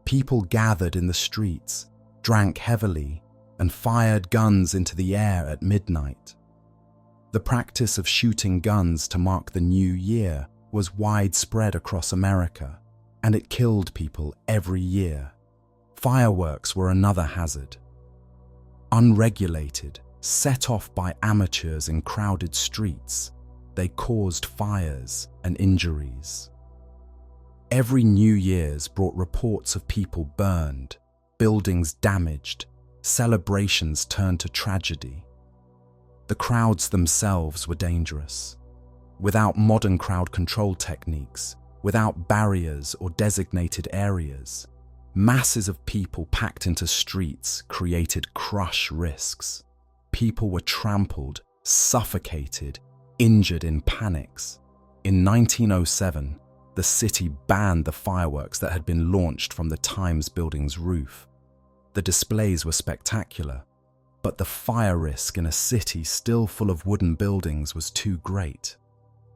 People gathered in the streets, drank heavily, and fired guns into the air at midnight. The practice of shooting guns to mark the new year was widespread across America, and it killed people every year. Fireworks were another hazard. Unregulated, set off by amateurs in crowded streets, they caused fires and injuries. Every New Year's brought reports of people burned, buildings damaged, celebrations turned to tragedy. The crowds themselves were dangerous. Without modern crowd control techniques, without barriers or designated areas, masses of people packed into streets created crush risks. People were trampled, suffocated, injured in panics. In 1907, the city banned the fireworks that had been launched from the Times building's roof. The displays were spectacular, but the fire risk in a city still full of wooden buildings was too great.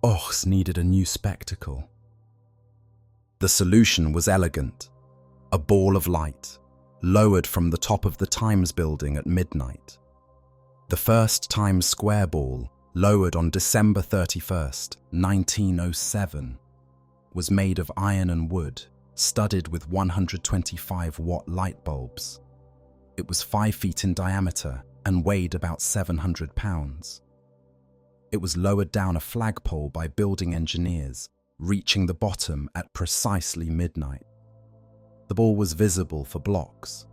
Ox needed a new spectacle. The solution was elegant. A ball of light, lowered from the top of the Times building at midnight. The first Times Square ball, lowered on December 31st, 1907, was made of iron and wood, studded with 125-watt light bulbs. It was 5 feet in diameter and weighed about 700 pounds. It was lowered down a flagpole by building engineers, reaching the bottom at precisely midnight. The ball was visible for blocks.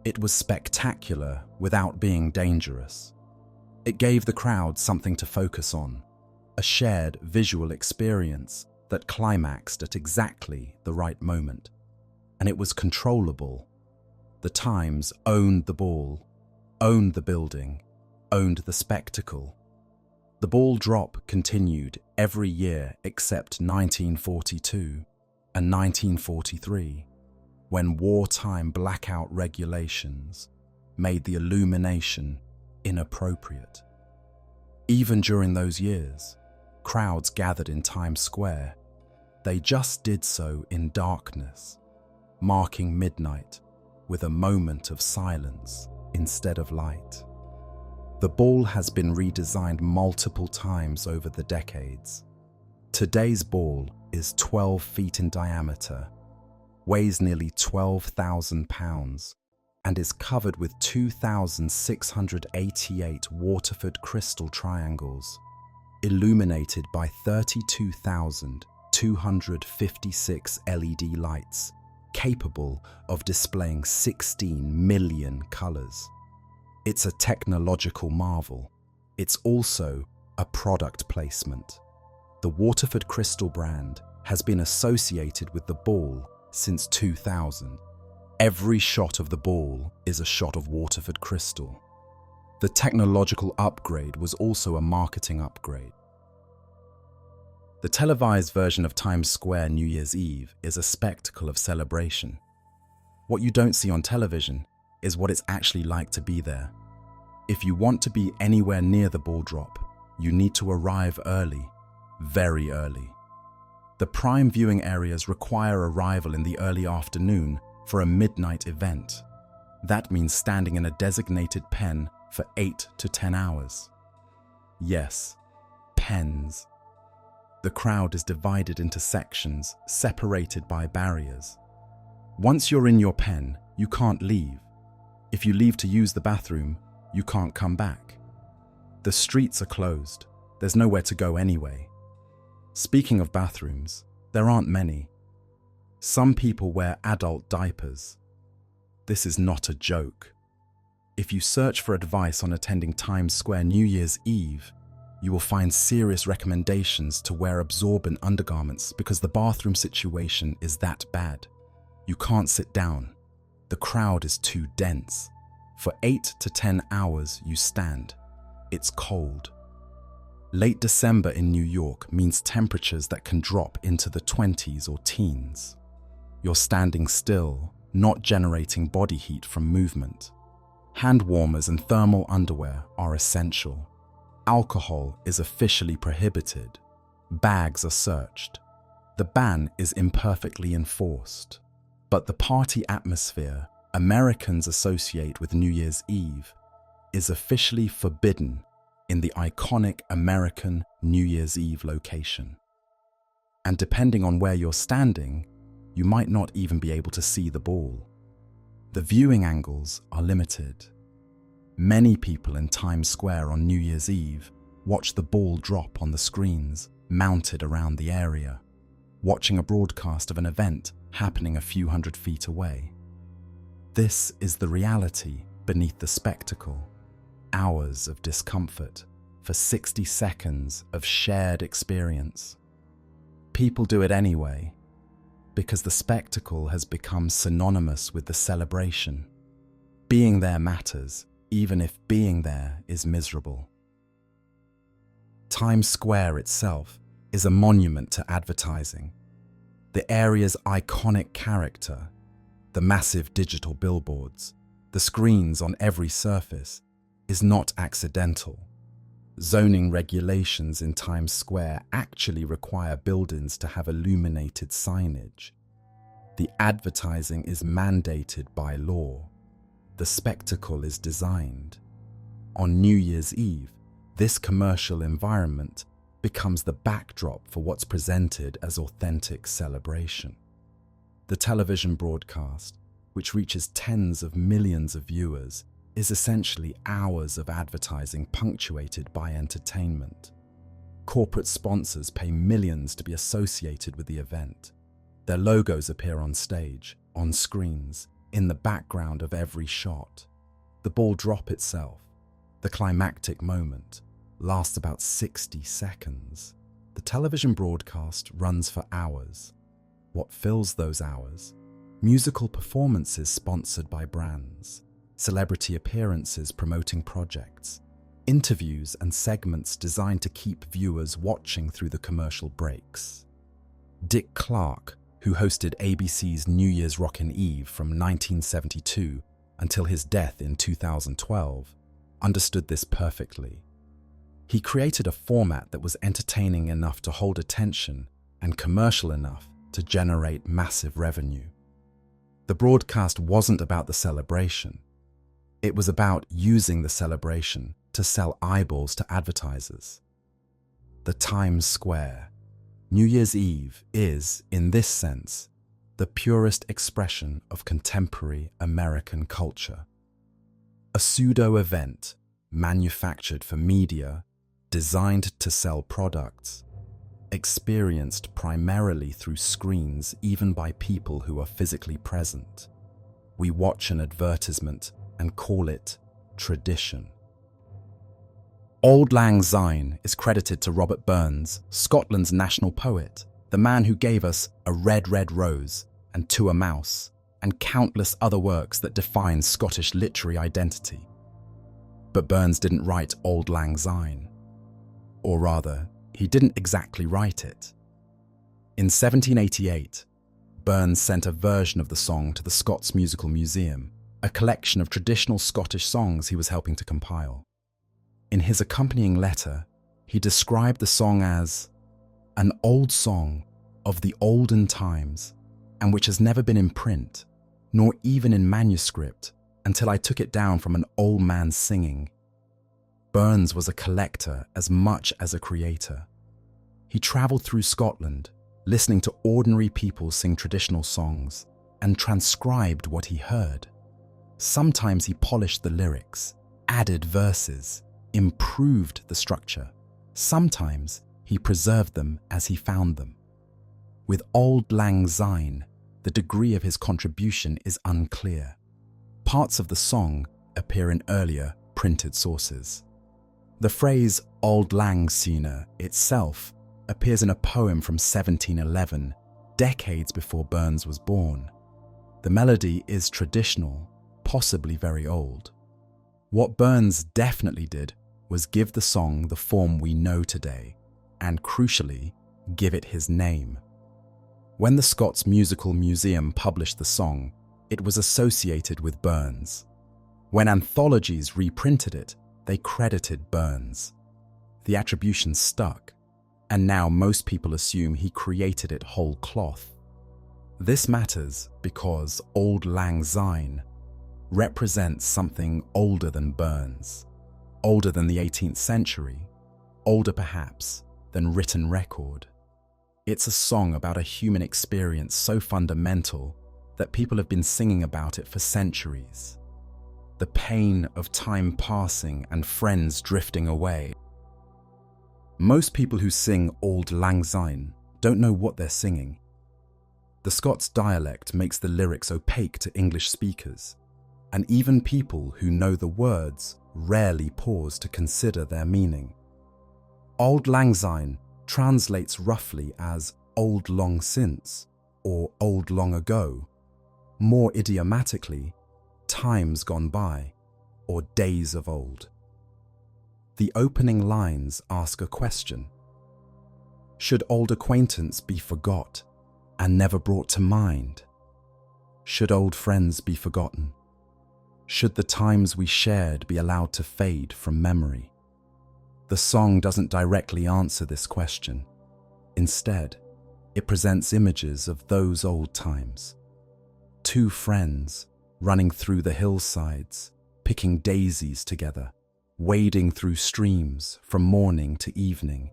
It was spectacular without being dangerous. It gave the crowd something to focus on, a shared visual experience that climaxed at exactly the right moment. And it was controllable. The Times owned the ball, owned the building, owned the spectacle. The ball drop continued every year except 1942 and 1943, when wartime blackout regulations made the illumination inappropriate. Even during those years, crowds gathered in Times Square. They just did so in darkness, marking midnight with a moment of silence instead of light. The ball has been redesigned multiple times over the decades. Today's ball is 12 feet in diameter, weighs nearly 12,000 pounds, and is covered with 2,688 Waterford crystal triangles, illuminated by 32,256 LED lights, capable of displaying 16 million colours. It's a technological marvel. It's also a product placement. The Waterford Crystal brand has been associated with the ball since 2000. Every shot of the ball is a shot of Waterford Crystal. The technological upgrade was also a marketing upgrade. The televised version of Times Square New Year's Eve is a spectacle of celebration. What you don't see on television is what it's actually like to be there. If you want to be anywhere near the ball drop, you need to arrive early, very early. The prime viewing areas require arrival in the early afternoon for a midnight event. That means standing in a designated pen for 8 to 10 hours. Yes, pens. The crowd is divided into sections, separated by barriers. Once you're in your pen, you can't leave. If you leave to use the bathroom, you can't come back. The streets are closed. There's nowhere to go anyway. Speaking of bathrooms, there aren't many. Some people wear adult diapers. This is not a joke. If you search for advice on attending Times Square New Year's Eve, you will find serious recommendations to wear absorbent undergarments because the bathroom situation is that bad. You can't sit down. The crowd is too dense. For 8 to 10 hours you stand. It's cold. Late December in New York means temperatures that can drop into the 20s or teens. You're standing still, not generating body heat from movement. Hand warmers and thermal underwear are essential. Alcohol is officially prohibited. Bags are searched. The ban is imperfectly enforced. But the party atmosphere Americans associate with New Year's Eve is officially forbidden in the iconic American New Year's Eve location. And depending on where you're standing, you might not even be able to see the ball. The viewing angles are limited. Many people in Times Square on New Year's Eve watch the ball drop on the screens mounted around the area, watching a broadcast of an event happening a few hundred feet away. This is the reality beneath the spectacle. Hours of discomfort for 60 seconds of shared experience. People do it anyway, because the spectacle has become synonymous with the celebration. Being there matters, even if being there is miserable. Times Square itself is a monument to advertising. The area's iconic character, the massive digital billboards, the screens on every surface, is not accidental. Zoning regulations in Times Square actually require buildings to have illuminated signage. The advertising is mandated by law. The spectacle is designed. On New Year's Eve, this commercial environment becomes the backdrop for what's presented as authentic celebration. The television broadcast, which reaches tens of millions of viewers, is essentially hours of advertising punctuated by entertainment. Corporate sponsors pay millions to be associated with the event. Their logos appear on stage, on screens, in the background of every shot. The ball drop itself, the climactic moment, lasts about 60 seconds. The television broadcast runs for hours. What fills those hours? Musical performances sponsored by brands, celebrity appearances promoting projects, interviews and segments designed to keep viewers watching through the commercial breaks. Dick Clark, who hosted ABC's New Year's Rockin' Eve from 1972 until his death in 2012, understood this perfectly. He created a format that was entertaining enough to hold attention and commercial enough to generate massive revenue. The broadcast wasn't about the celebration. It was about using the celebration to sell eyeballs to advertisers. The Times Square New Year's Eve is, in this sense, the purest expression of contemporary American culture. A pseudo-event manufactured for media, designed to sell products, experienced primarily through screens even by people who are physically present. We watch an advertisement and call it tradition. Auld Lang Syne is credited to Robert Burns, Scotland's national poet, the man who gave us A Red, Red Rose and To a Mouse, and countless other works that define Scottish literary identity. But Burns didn't write Auld Lang Syne. Or rather, he didn't exactly write it. In 1788, Burns sent a version of the song to the Scots Musical Museum, a collection of traditional Scottish songs he was helping to compile. In his accompanying letter, he described the song as an old song of the olden times and which has never been in print, nor even in manuscript, until I took it down from an old man singing. Burns was a collector as much as a creator. He travelled through Scotland, listening to ordinary people sing traditional songs, and transcribed what he heard. Sometimes he polished the lyrics, added verses, improved the structure. Sometimes he preserved them as he found them. With Auld Lang Syne, the degree of his contribution is unclear. Parts of the song appear in earlier printed sources. The phrase Auld Lang Syne itself appears in a poem from 1711, decades before Burns was born. The melody is traditional, possibly very old. What Burns definitely did was give the song the form we know today, and crucially, give it his name. When the Scots Musical Museum published the song, it was associated with Burns. When anthologies reprinted it, they credited Burns. The attribution stuck, and now most people assume he created it whole cloth. This matters because Auld Lang Syne represents something older than Burns, older than the 18th century, older perhaps than written record. It's a song about a human experience so fundamental that people have been singing about it for centuries. The pain of time passing and friends drifting away. Most people who sing Auld Lang Syne don't know what they're singing. The Scots dialect makes the lyrics opaque to English speakers, and even people who know the words rarely pause to consider their meaning. Auld Lang Syne translates roughly as old long since or old long ago, more idiomatically, times gone by or days of old. The opening lines ask a question. Should old acquaintance be forgot and never brought to mind? Should old friends be forgotten? Should the times we shared be allowed to fade from memory? The song doesn't directly answer this question. Instead, it presents images of those old times. Two friends running through the hillsides, picking daisies together, wading through streams from morning to evening.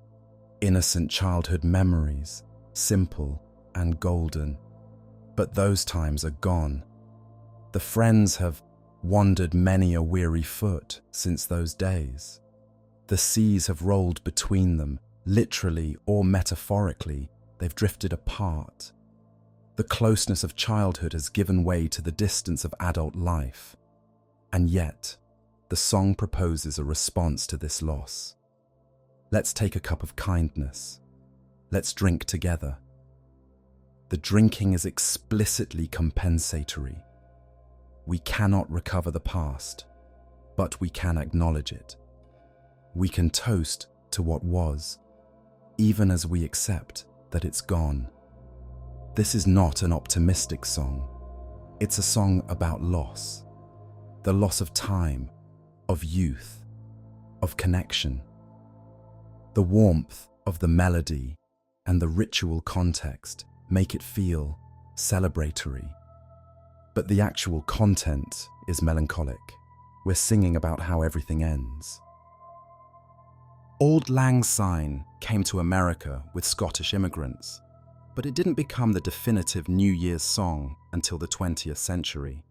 Innocent childhood memories, simple and golden. But those times are gone. The friends have wandered many a weary foot since those days. The seas have rolled between them, literally or metaphorically, they've drifted apart. The closeness of childhood has given way to the distance of adult life. And yet, the song proposes a response to this loss. Let's take a cup of kindness. Let's drink together. The drinking is explicitly compensatory. We cannot recover the past, but we can acknowledge it. We can toast to what was, even as we accept that it's gone. This is not an optimistic song. It's a song about loss. The loss of time, of youth, of connection. The warmth of the melody and the ritual context make it feel celebratory. But the actual content is melancholic. We're singing about how everything ends. Auld Lang Syne came to America with Scottish immigrants, but it didn't become the definitive New Year's song until the 20th century.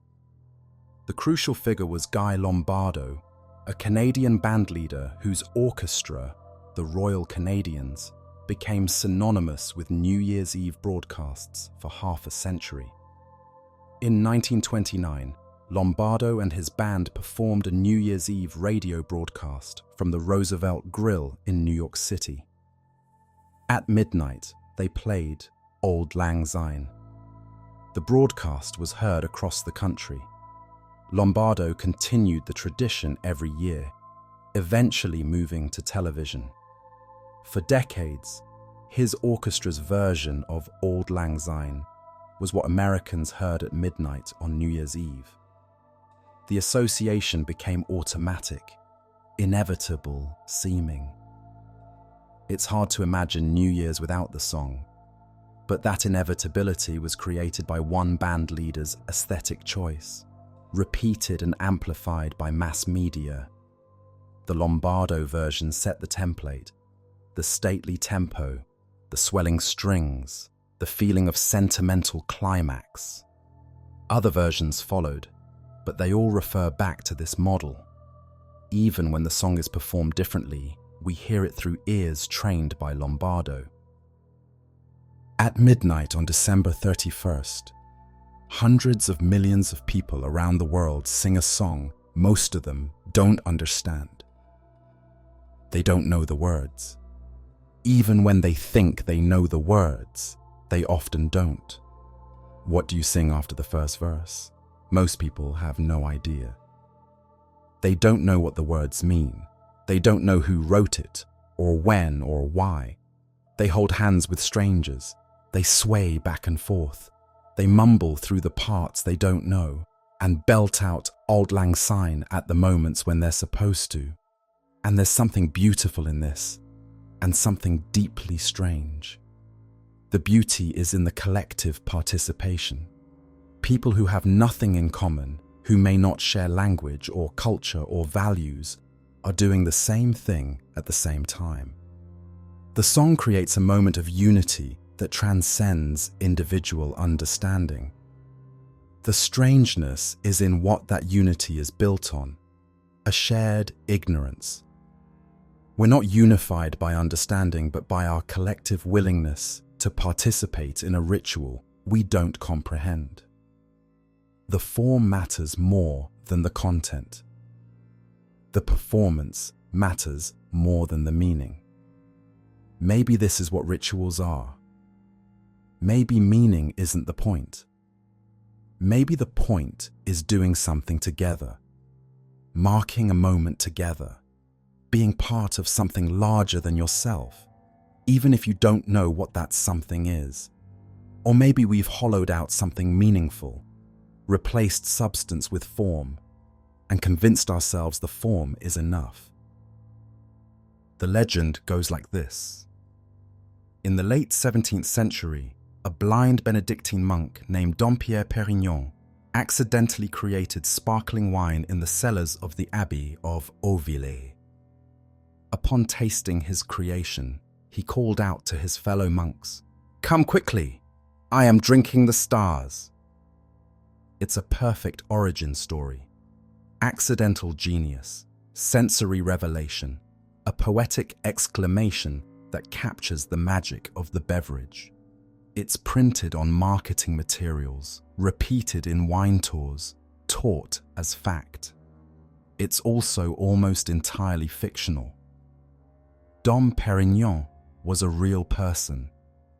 The crucial figure was Guy Lombardo, a Canadian bandleader whose orchestra, the Royal Canadians, became synonymous with New Year's Eve broadcasts for half a century. In 1929, Lombardo and his band performed a New Year's Eve radio broadcast from the Roosevelt Grill in New York City. At midnight, they played Auld Lang Syne. The broadcast was heard across the country. Lombardo continued the tradition every year, eventually moving to television. For decades, his orchestra's version of Auld Lang Syne was what Americans heard at midnight on New Year's Eve. The association became automatic, inevitable seeming. It's hard to imagine New Year's without the song, but that inevitability was created by one band leader's aesthetic choice, repeated and amplified by mass media. The Lombardo version set the template, the stately tempo, the swelling strings, the feeling of sentimental climax. Other versions followed, but they all refer back to this model. Even when the song is performed differently, we hear it through ears trained by Lombardo. At midnight on December 31st, hundreds of millions of people around the world sing a song most of them don't understand. They don't know the words. Even when they think they know the words, they often don't. What do you sing after the first verse? Most people have no idea. They don't know what the words mean. They don't know who wrote it, or when, or why. They hold hands with strangers. They sway back and forth. They mumble through the parts they don't know and belt out Auld Lang Syne at the moments when they're supposed to. And there's something beautiful in this, and something deeply strange. The beauty is in the collective participation. People who have nothing in common, who may not share language or culture or values, are doing the same thing at the same time. The song creates a moment of unity that transcends individual understanding. The strangeness is in what that unity is built on, a shared ignorance. We're not unified by understanding, but by our collective willingness to participate in a ritual we don't comprehend. The form matters more than the content. The performance matters more than the meaning. Maybe this is what rituals are. Maybe meaning isn't the point. Maybe the point is doing something together, marking a moment together, being part of something larger than yourself, even if you don't know what that something is. Or maybe we've hollowed out something meaningful, replaced substance with form, and convinced ourselves the form is enough. The legend goes like this. In the late 17th century, a blind Benedictine monk named Dom Pierre Pérignon accidentally created sparkling wine in the cellars of the Abbey of Auvillers. Upon tasting his creation, he called out to his fellow monks, "Come quickly, I am drinking the stars." It's a perfect origin story. Accidental genius, sensory revelation, a poetic exclamation that captures the magic of the beverage. It's printed on marketing materials, repeated in wine tours, taught as fact. It's also almost entirely fictional. Dom Pérignon was a real person,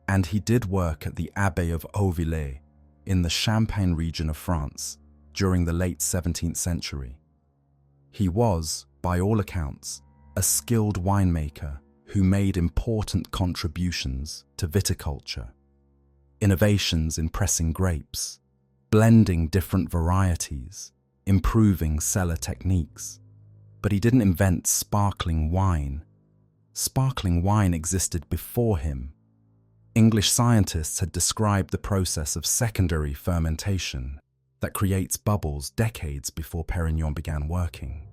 and he did work at the Abbey of Auvillers in the Champagne region of France during the late 17th century. He was, by all accounts, a skilled winemaker who made important contributions to viticulture. Innovations in pressing grapes, blending different varieties, improving cellar techniques. But he didn't invent sparkling wine. Sparkling wine existed before him. English scientists had described the process of secondary fermentation that creates bubbles decades before Pérignon began working.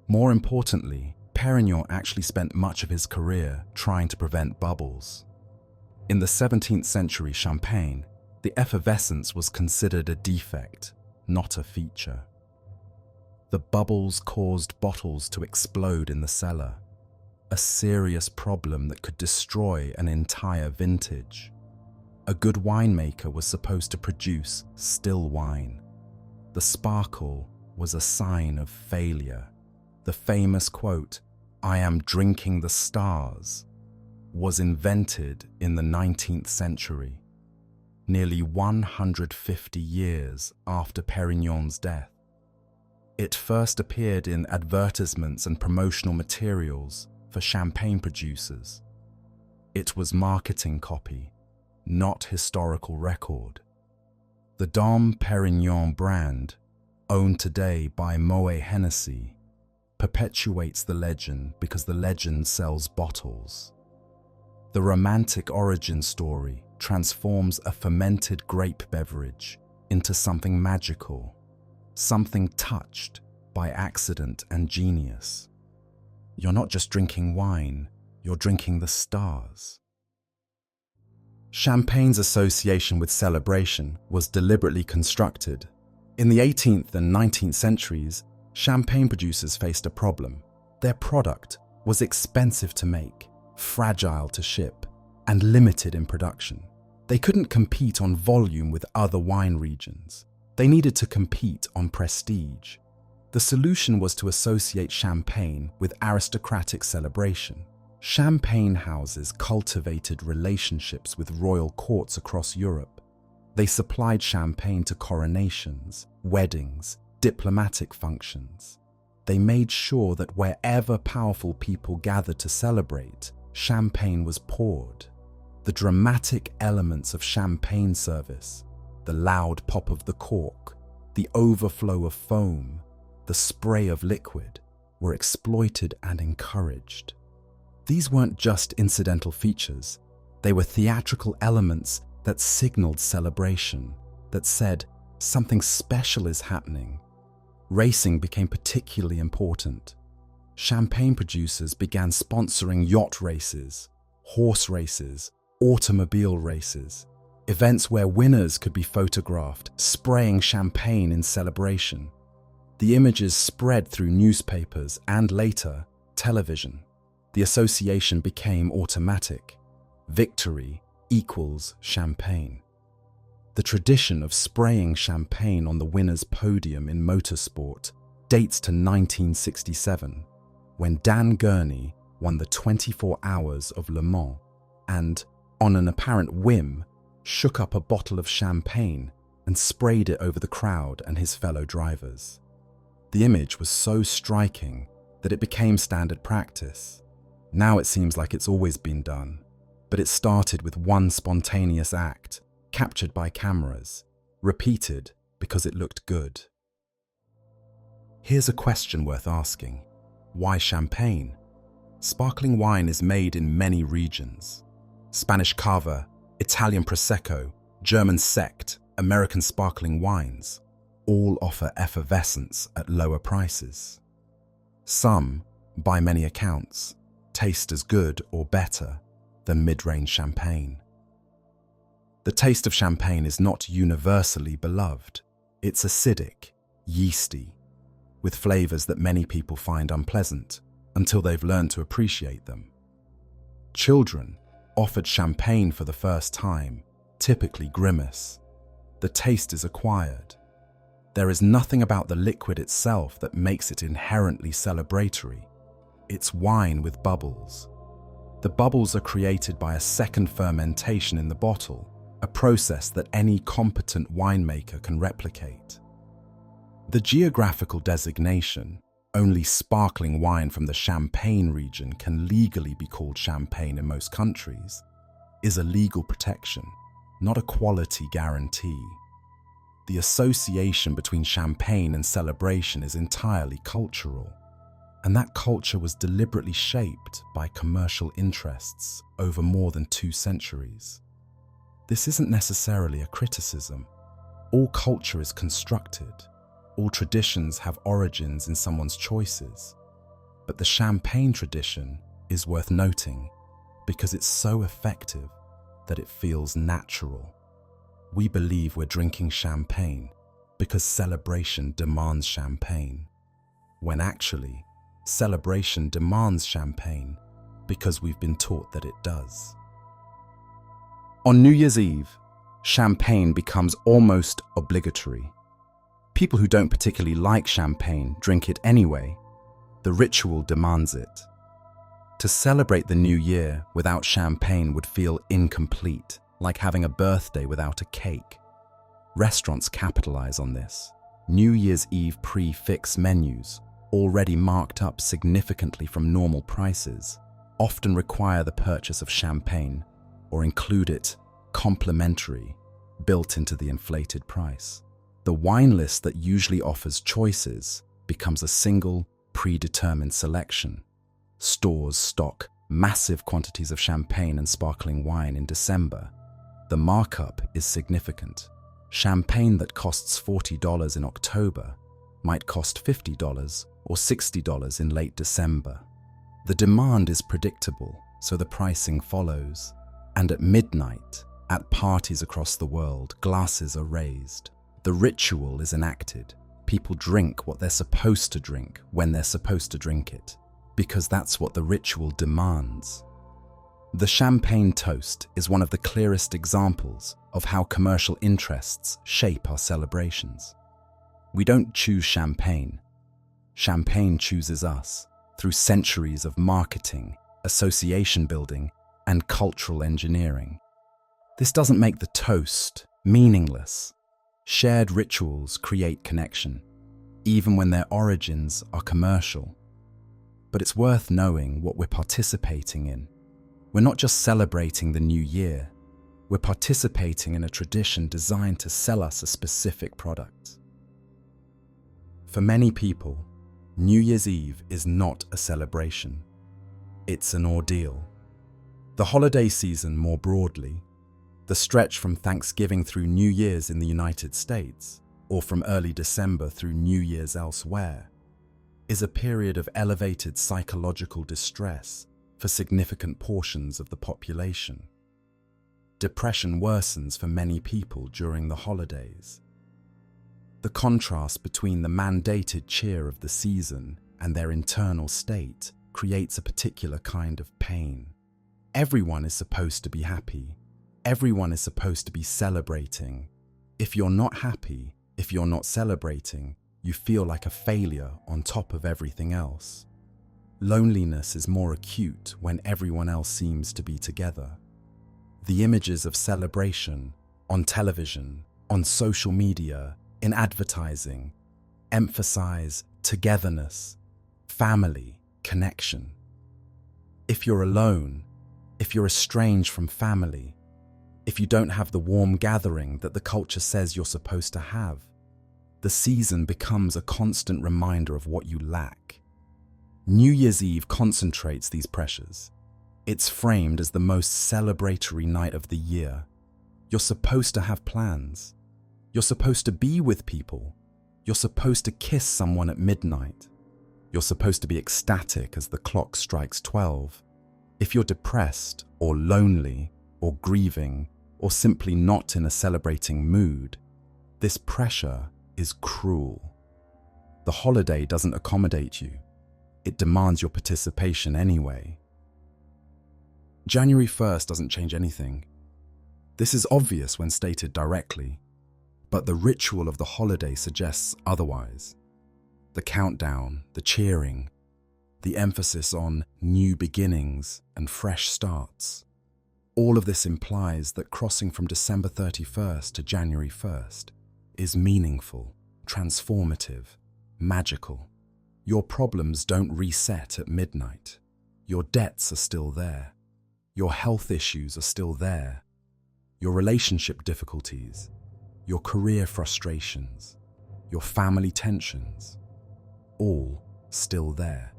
More importantly, Pérignon actually spent much of his career trying to prevent bubbles. In the 17th century Champagne, the effervescence was considered a defect, not a feature. The bubbles caused bottles to explode in the cellar, a serious problem that could destroy an entire vintage. A good winemaker was supposed to produce still wine. The sparkle was a sign of failure. The famous quote, "I am drinking the stars," was invented in the 19th century, nearly 150 years after Pérignon's death. It first appeared in advertisements and promotional materials for champagne producers. It was marketing copy, not historical record. The Dom Pérignon brand, owned today by Moët Hennessy, perpetuates the legend because the legend sells bottles. The romantic origin story transforms a fermented grape beverage into something magical, something touched by accident and genius. You're not just drinking wine, you're drinking the stars. Champagne's association with celebration was deliberately constructed. In the 18th and 19th centuries, champagne producers faced a problem. Their product was expensive to make, fragile to ship, and limited in production. They couldn't compete on volume with other wine regions. They needed to compete on prestige. The solution was to associate champagne with aristocratic celebration. Champagne houses cultivated relationships with royal courts across Europe. They supplied champagne to coronations, weddings, diplomatic functions. They made sure that wherever powerful people gathered to celebrate, champagne was poured. The dramatic elements of champagne service, the loud pop of the cork, the overflow of foam, the spray of liquid, were exploited and encouraged. These weren't just incidental features. They were theatrical elements that signaled celebration, that said something special is happening. Racing became particularly important. Champagne producers began sponsoring yacht races, horse races, automobile races, events where winners could be photographed spraying champagne in celebration. The images spread through newspapers and later, television. The association became automatic. Victory equals champagne. The tradition of spraying champagne on the winner's podium in motorsport dates to 1967, when Dan Gurney won the 24 Hours of Le Mans and, on an apparent whim, shook up a bottle of champagne and sprayed it over the crowd and his fellow drivers. The image was so striking that it became standard practice. Now it seems like it's always been done, but it started with one spontaneous act, captured by cameras, repeated because it looked good. Here's a question worth asking. Why champagne? Sparkling wine is made in many regions. Spanish carve, Italian prosecco, German sekt, American sparkling wines all offer effervescence at lower prices. Some, by many accounts, taste as good or better than mid-range champagne. The taste of champagne is not universally beloved. It's acidic, yeasty, with flavors that many people find unpleasant until they've learned to appreciate them. Children, offered champagne for the first time, typically grimace. The taste is acquired. There is nothing about the liquid itself that makes it inherently celebratory. It's wine with bubbles. The bubbles are created by a second fermentation in the bottle, a process that any competent winemaker can replicate. The geographical designation, only sparkling wine from the Champagne region can legally be called champagne in most countries, is a legal protection, not a quality guarantee. The association between champagne and celebration is entirely cultural, and that culture was deliberately shaped by commercial interests over more than 2 centuries. This isn't necessarily a criticism. All culture is constructed. All traditions have origins in someone's choices. But the champagne tradition is worth noting because it's so effective that it feels natural. We believe we're drinking champagne because celebration demands champagne, when actually, celebration demands champagne because we've been taught that it does. On New Year's Eve, champagne becomes almost obligatory. People who don't particularly like champagne drink it anyway. The ritual demands it. To celebrate the new year without champagne would feel incomplete, like having a birthday without a cake. Restaurants capitalize on this. New Year's Eve prix-fixe menus, already marked up significantly from normal prices, often require the purchase of champagne or include it complimentary, built into the inflated price. The wine list that usually offers choices becomes a single, predetermined selection. Stores stock massive quantities of champagne and sparkling wine in December. The markup is significant. Champagne that costs $40 in October might cost $50 or $60 in late December. The demand is predictable, so the pricing follows. And at midnight, at parties across the world, glasses are raised. The ritual is enacted. People drink what they're supposed to drink when they're supposed to drink it, because that's what the ritual demands. The champagne toast is one of the clearest examples of how commercial interests shape our celebrations. We don't choose champagne. Champagne chooses us through centuries of marketing, association building, and cultural engineering. This doesn't make the toast meaningless. Shared rituals create connection, even when their origins are commercial. But it's worth knowing what we're participating in. We're not just celebrating the new year, we're participating in a tradition designed to sell us a specific product. For many people, New Year's Eve is not a celebration. It's an ordeal. The holiday season more broadly, the stretch from Thanksgiving through New Year's in the United States, or from early December through New Year's elsewhere, is a period of elevated psychological distress for significant portions of the population. Depression worsens for many people during the holidays. The contrast between the mandated cheer of the season and their internal state creates a particular kind of pain. Everyone is supposed to be happy. Everyone is supposed to be celebrating. If you're not happy, if you're not celebrating, you feel like a failure on top of everything else. Loneliness is more acute when everyone else seems to be together. The images of celebration on television, on social media, in advertising, emphasize togetherness, family, connection. If you're alone, if you're estranged from family, if you don't have the warm gathering that the culture says you're supposed to have, the season becomes a constant reminder of what you lack. New Year's Eve concentrates these pressures. It's framed as the most celebratory night of the year. You're supposed to have plans. You're supposed to be with people. You're supposed to kiss someone at midnight. You're supposed to be ecstatic as the clock strikes 12. If you're depressed or lonely or grieving or simply not in a celebrating mood, this pressure is cruel. The holiday doesn't accommodate you. It demands your participation anyway. January 1st doesn't change anything. This is obvious when stated directly, but the ritual of the holiday suggests otherwise. The countdown, the cheering, the emphasis on new beginnings and fresh starts. All of this implies that crossing from December 31st to January 1st is meaningful, transformative, magical. Your problems don't reset at midnight. Your debts are still there. Your health issues are still there. Your relationship difficulties, your career frustrations, your family tensions, all still there.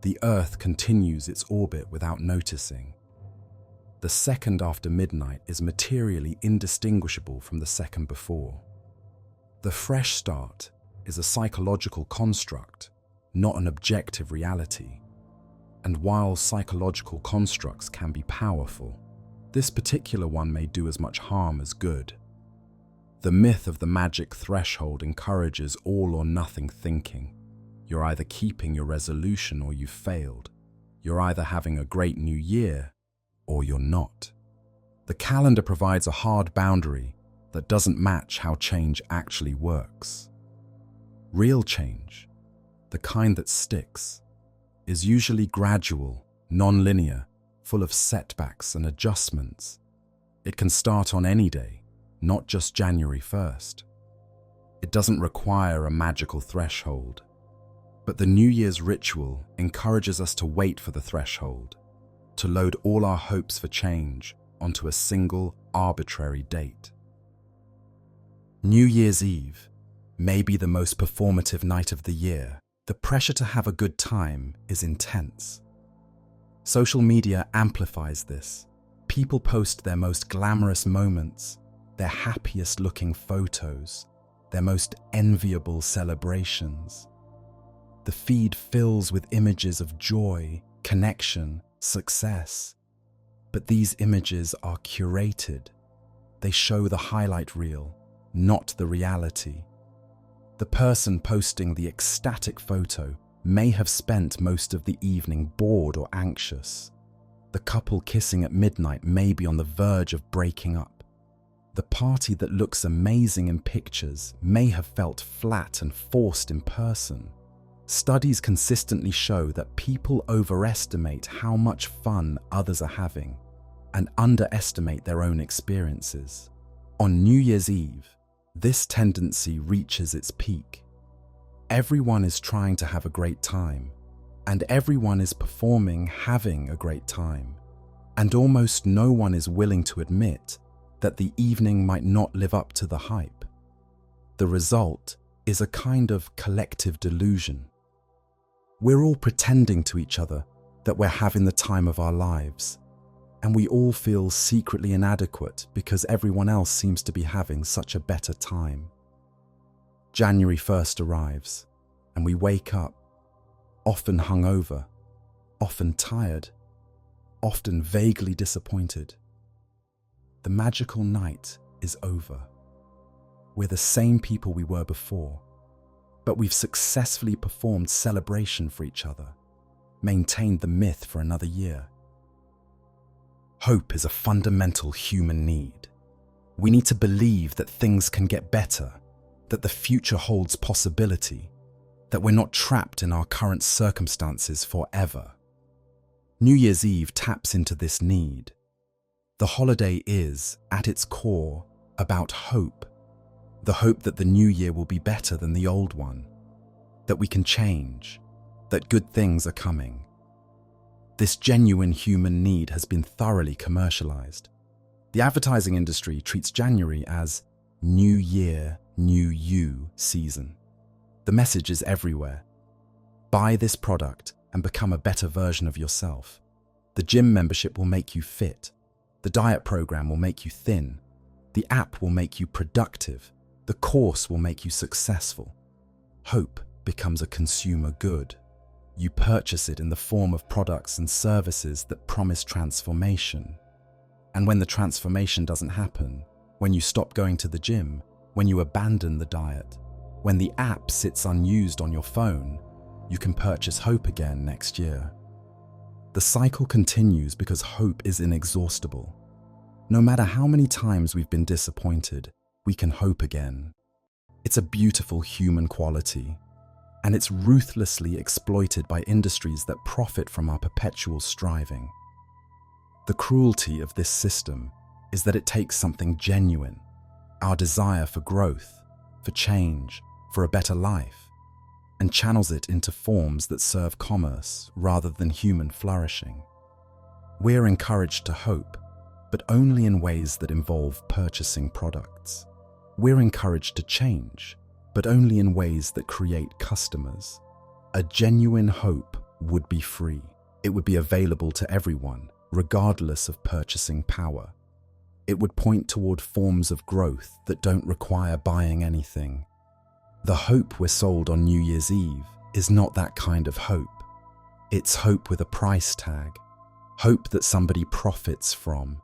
The Earth continues its orbit without noticing. The second after midnight is materially indistinguishable from the second before. The fresh start is a psychological construct, not an objective reality. And while psychological constructs can be powerful, this particular one may do as much harm as good. The myth of the magic threshold encourages all or nothing thinking. You're either keeping your resolution or you've failed. You're either having a great new year or you're not. The calendar provides a hard boundary that doesn't match how change actually works. Real change, the kind that sticks, is usually gradual, non-linear, full of setbacks and adjustments. It can start on any day, not just January 1st. It doesn't require a magical threshold. But the New Year's ritual encourages us to wait for the threshold, to load all our hopes for change onto a single arbitrary date. New Year's Eve may be the most performative night of the year. The pressure to have a good time is intense. Social media amplifies this. People post their most glamorous moments, their happiest looking photos, their most enviable celebrations. The feed fills with images of joy, connection, success. But these images are curated. They show the highlight reel, not the reality. The person posting the ecstatic photo may have spent most of the evening bored or anxious. The couple kissing at midnight may be on the verge of breaking up. The party that looks amazing in pictures may have felt flat and forced in person. Studies consistently show that people overestimate how much fun others are having and underestimate their own experiences. On New Year's Eve, this tendency reaches its peak. Everyone is trying to have a great time, and everyone is performing having a great time, and almost no one is willing to admit that the evening might not live up to the hype. The result is a kind of collective delusion. We're all pretending to each other that we're having the time of our lives, and we all feel secretly inadequate because everyone else seems to be having such a better time. January 1st arrives, and we wake up, often hungover, often tired, often vaguely disappointed. The magical night is over. We're the same people we were before, but we've successfully performed celebration for each other, maintained the myth for another year. Hope is a fundamental human need. We need to believe that things can get better, that the future holds possibility, that we're not trapped in our current circumstances forever. New Year's Eve taps into this need. The holiday is, at its core, about hope. The hope that the new year will be better than the old one, that we can change, that good things are coming. This genuine human need has been thoroughly commercialized. The advertising industry treats January as New Year, New You season. The message is everywhere. Buy this product and become a better version of yourself. The gym membership will make you fit. The diet program will make you thin. The app will make you productive. The course will make you successful. Hope becomes a consumer good. You purchase it in the form of products and services that promise transformation. And when the transformation doesn't happen, when you stop going to the gym, when you abandon the diet, when the app sits unused on your phone, you can purchase hope again next year. The cycle continues because hope is inexhaustible. No matter how many times we've been disappointed, we can hope again. It's a beautiful human quality, and it's ruthlessly exploited by industries that profit from our perpetual striving. The cruelty of this system is that it takes something genuine, our desire for growth, for change, for a better life, and channels it into forms that serve commerce rather than human flourishing. We're encouraged to hope, but only in ways that involve purchasing products. We're encouraged to change, but only in ways that create customers. A genuine hope would be free. It would be available to everyone, regardless of purchasing power. It would point toward forms of growth that don't require buying anything. The hope we're sold on New Year's Eve is not that kind of hope. It's hope with a price tag. Hope that somebody profits from.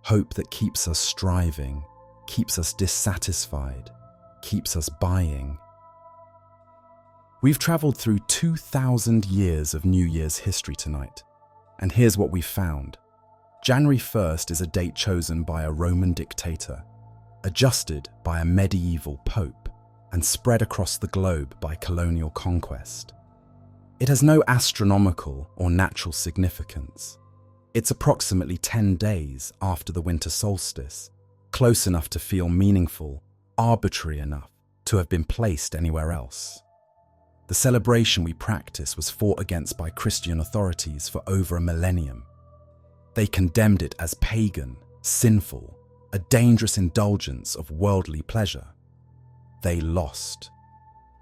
Hope that keeps us striving, keeps us dissatisfied, keeps us buying. We've traveled through 2,000 years of New Year's history tonight, and here's what we've found. January 1st is a date chosen by a Roman dictator, adjusted by a medieval pope, and spread across the globe by colonial conquest. It has no astronomical or natural significance. It's approximately 10 days after the winter solstice, close enough to feel meaningful, arbitrary enough to have been placed anywhere else. The celebration we practice was fought against by Christian authorities for over a millennium. They condemned it as pagan, sinful, a dangerous indulgence of worldly pleasure. They lost.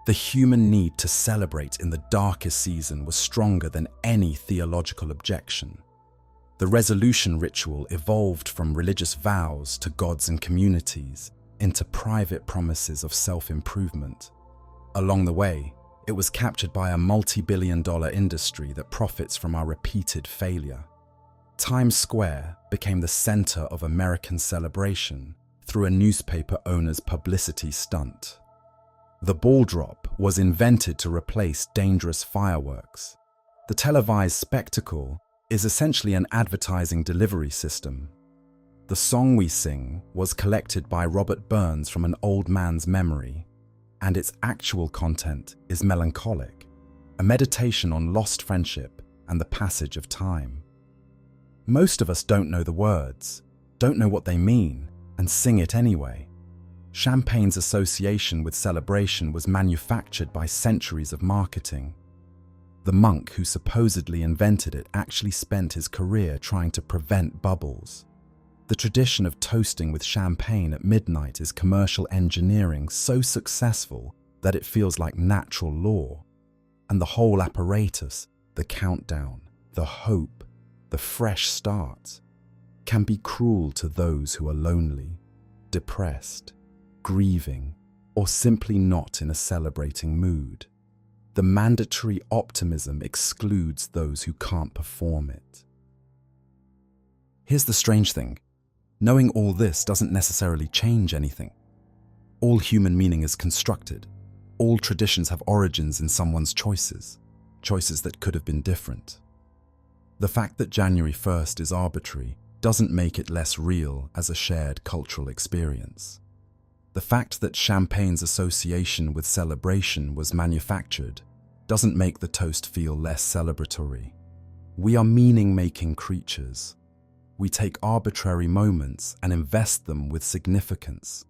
The human need to celebrate in the darkest season was stronger than any theological objection. The resolution ritual evolved from religious vows to gods and communities into private promises of self-improvement. Along the way, it was captured by a multi-billion-dollar industry that profits from our repeated failure. Times Square became the center of American celebration through a newspaper owner's publicity stunt. The ball drop was invented to replace dangerous fireworks. The televised spectacle is essentially an advertising delivery system. The song we sing was collected by Robert Burns from an old man's memory, and its actual content is melancholic. a meditation on lost friendship and the passage of time. Most of us don't know the words, don't know what they mean, and sing it anyway. Champagne's association with celebration was manufactured by centuries of marketing. The monk who supposedly invented it actually spent his career trying to prevent bubbles. The tradition of toasting with champagne at midnight is commercial engineering so successful that it feels like natural law. And the whole apparatus, the countdown, the hope, the fresh start, can be cruel to those who are lonely, depressed, grieving, or simply not in a celebrating mood. The mandatory optimism excludes those who can't perform it. Here's the strange thing. Knowing all this doesn't necessarily change anything. All human meaning is constructed. All traditions have origins in someone's choices that could have been different. The fact that January 1st is arbitrary doesn't make it less real as a shared cultural experience. The fact that champagne's association with celebration was manufactured doesn't make the toast feel less celebratory. We are meaning-making creatures. We take arbitrary moments and invest them with significance.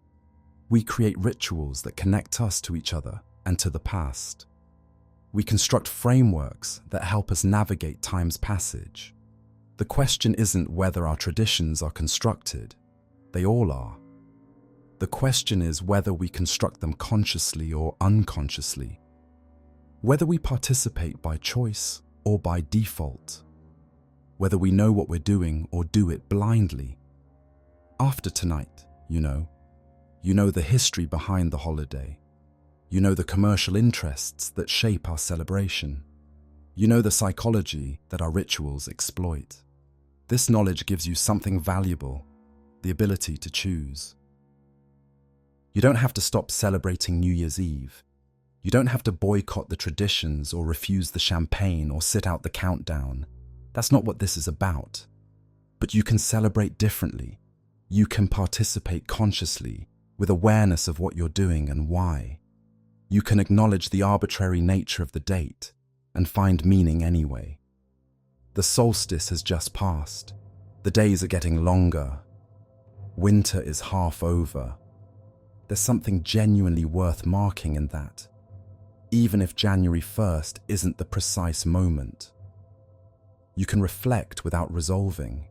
We create rituals that connect us to each other and to the past. We construct frameworks that help us navigate time's passage. The question isn't whether our traditions are constructed. They all are. The question is whether we construct them consciously or unconsciously. Whether we participate by choice or by default. Whether we know what we're doing or do it blindly. After tonight, you know the history behind the holiday. You know the commercial interests that shape our celebration. You know the psychology that our rituals exploit. This knowledge gives you something valuable, the ability to choose. You don't have to stop celebrating New Year's Eve. You don't have to boycott the traditions or refuse the champagne or sit out the countdown. That's not what this is about. But you can celebrate differently. You can participate consciously, with awareness of what you're doing and why. You can acknowledge the arbitrary nature of the date and find meaning anyway. The solstice has just passed. The days are getting longer. Winter is half over. There's something genuinely worth marking in that, even if January 1st isn't the precise moment. You can reflect without resolving.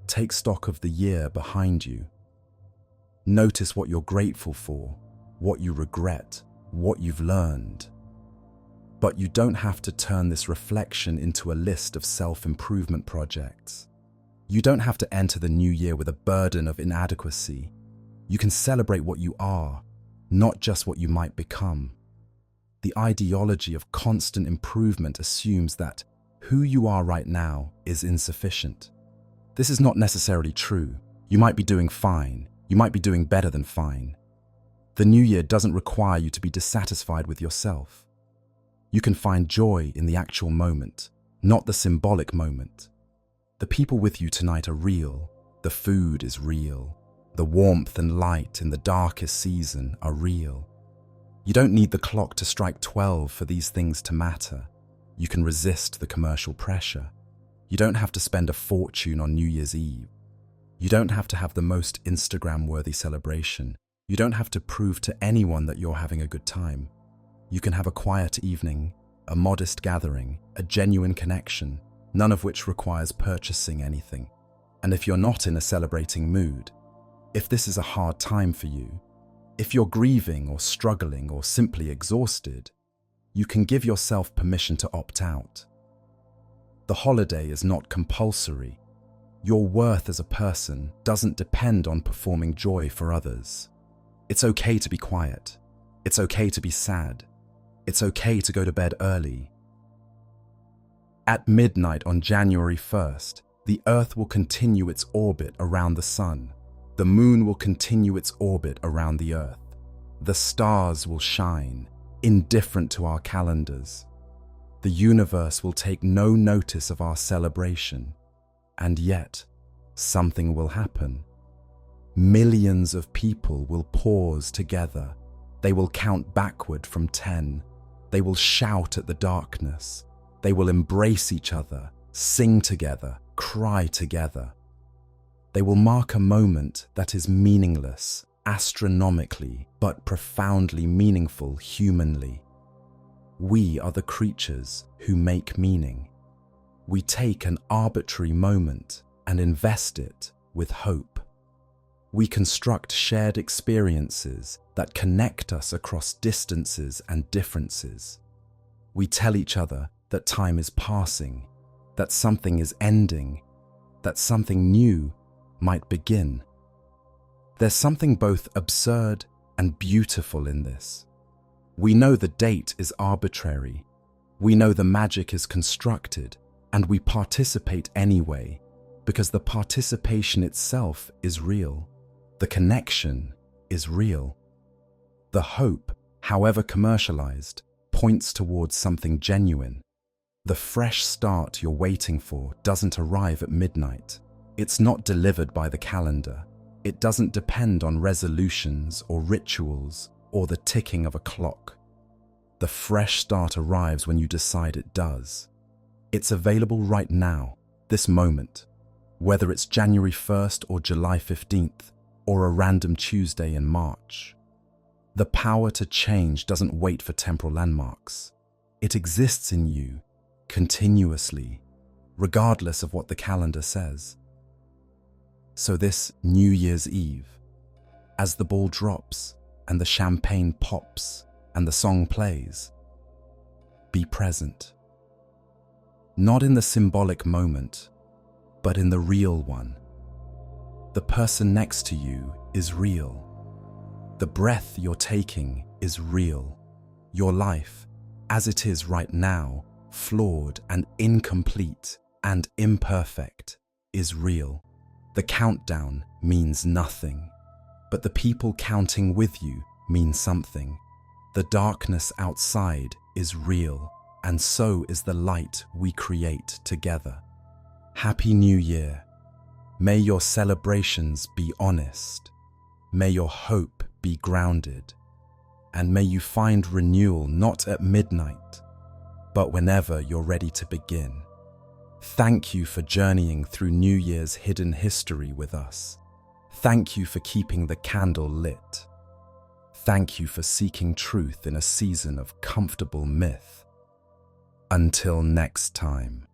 Take stock of the year behind you. Notice what you're grateful for, what you regret, what you've learned. But you don't have to turn this reflection into a list of self-improvement projects. You don't have to enter the new year with a burden of inadequacy. You can celebrate what you are, not just what you might become. The ideology of constant improvement assumes that who you are right now is insufficient. This is not necessarily true. You might be doing fine. You might be doing better than fine. The new year doesn't require you to be dissatisfied with yourself. You can find joy in the actual moment, not the symbolic moment. The people with you tonight are real. The food is real. The warmth and light in the darkest season are real. You don't need the clock to strike 12 for these things to matter. You can resist the commercial pressure. You don't have to spend a fortune on New Year's Eve. You don't have to have the most Instagram-worthy celebration. You don't have to prove to anyone that you're having a good time. You can have a quiet evening, a modest gathering, a genuine connection, none of which requires purchasing anything. And if you're not in a celebrating mood, if this is a hard time for you, if you're grieving or struggling or simply exhausted, you can give yourself permission to opt out. The holiday is not compulsory. Your worth as a person doesn't depend on performing joy for others. It's okay to be quiet. It's okay to be sad. It's okay to go to bed early. At midnight on January 1st, the Earth will continue its orbit around the Sun. The Moon will continue its orbit around the Earth. The stars will shine, indifferent to our calendars. The universe will take no notice of our celebration. And yet, something will happen. Millions of people will pause together. They will count backward from 10, They will shout at the darkness. They will embrace each other, sing together, cry together. They will mark a moment that is meaningless, astronomically, but profoundly meaningful humanly. We are the creatures who make meaning. We take an arbitrary moment and invest it with hope. We construct shared experiences that connect us across distances and differences. We tell each other that time is passing, that something is ending, that something new might begin. There's something both absurd and beautiful in this. We know the date is arbitrary. We know the magic is constructed, and we participate anyway, because the participation itself is real. The connection is real. The hope, however commercialized, points towards something genuine. The fresh start you're waiting for doesn't arrive at midnight. It's not delivered by the calendar. It doesn't depend on resolutions or rituals or the ticking of a clock. The fresh start arrives when you decide it does. It's available right now, this moment, whether it's January 1st or July 15th, or a random Tuesday in March. The power to change doesn't wait for temporal landmarks. It exists in you, continuously, regardless of what the calendar says. So this New Year's Eve, as the ball drops and the champagne pops and the song plays, be present. Not in the symbolic moment, but in the real one. The person next to you is real. The breath you're taking is real. Your life, as it is right now, flawed and incomplete and imperfect, is real. The countdown means nothing, but the people counting with you mean something. The darkness outside is real, and so is the light we create together. Happy New Year. May your celebrations be honest. May your hope be grounded. And may you find renewal not at midnight, but whenever you're ready to begin. Thank you for journeying through New Year's hidden history with us. Thank you for keeping the candle lit. Thank you for seeking truth in a season of comfortable myth. Until next time.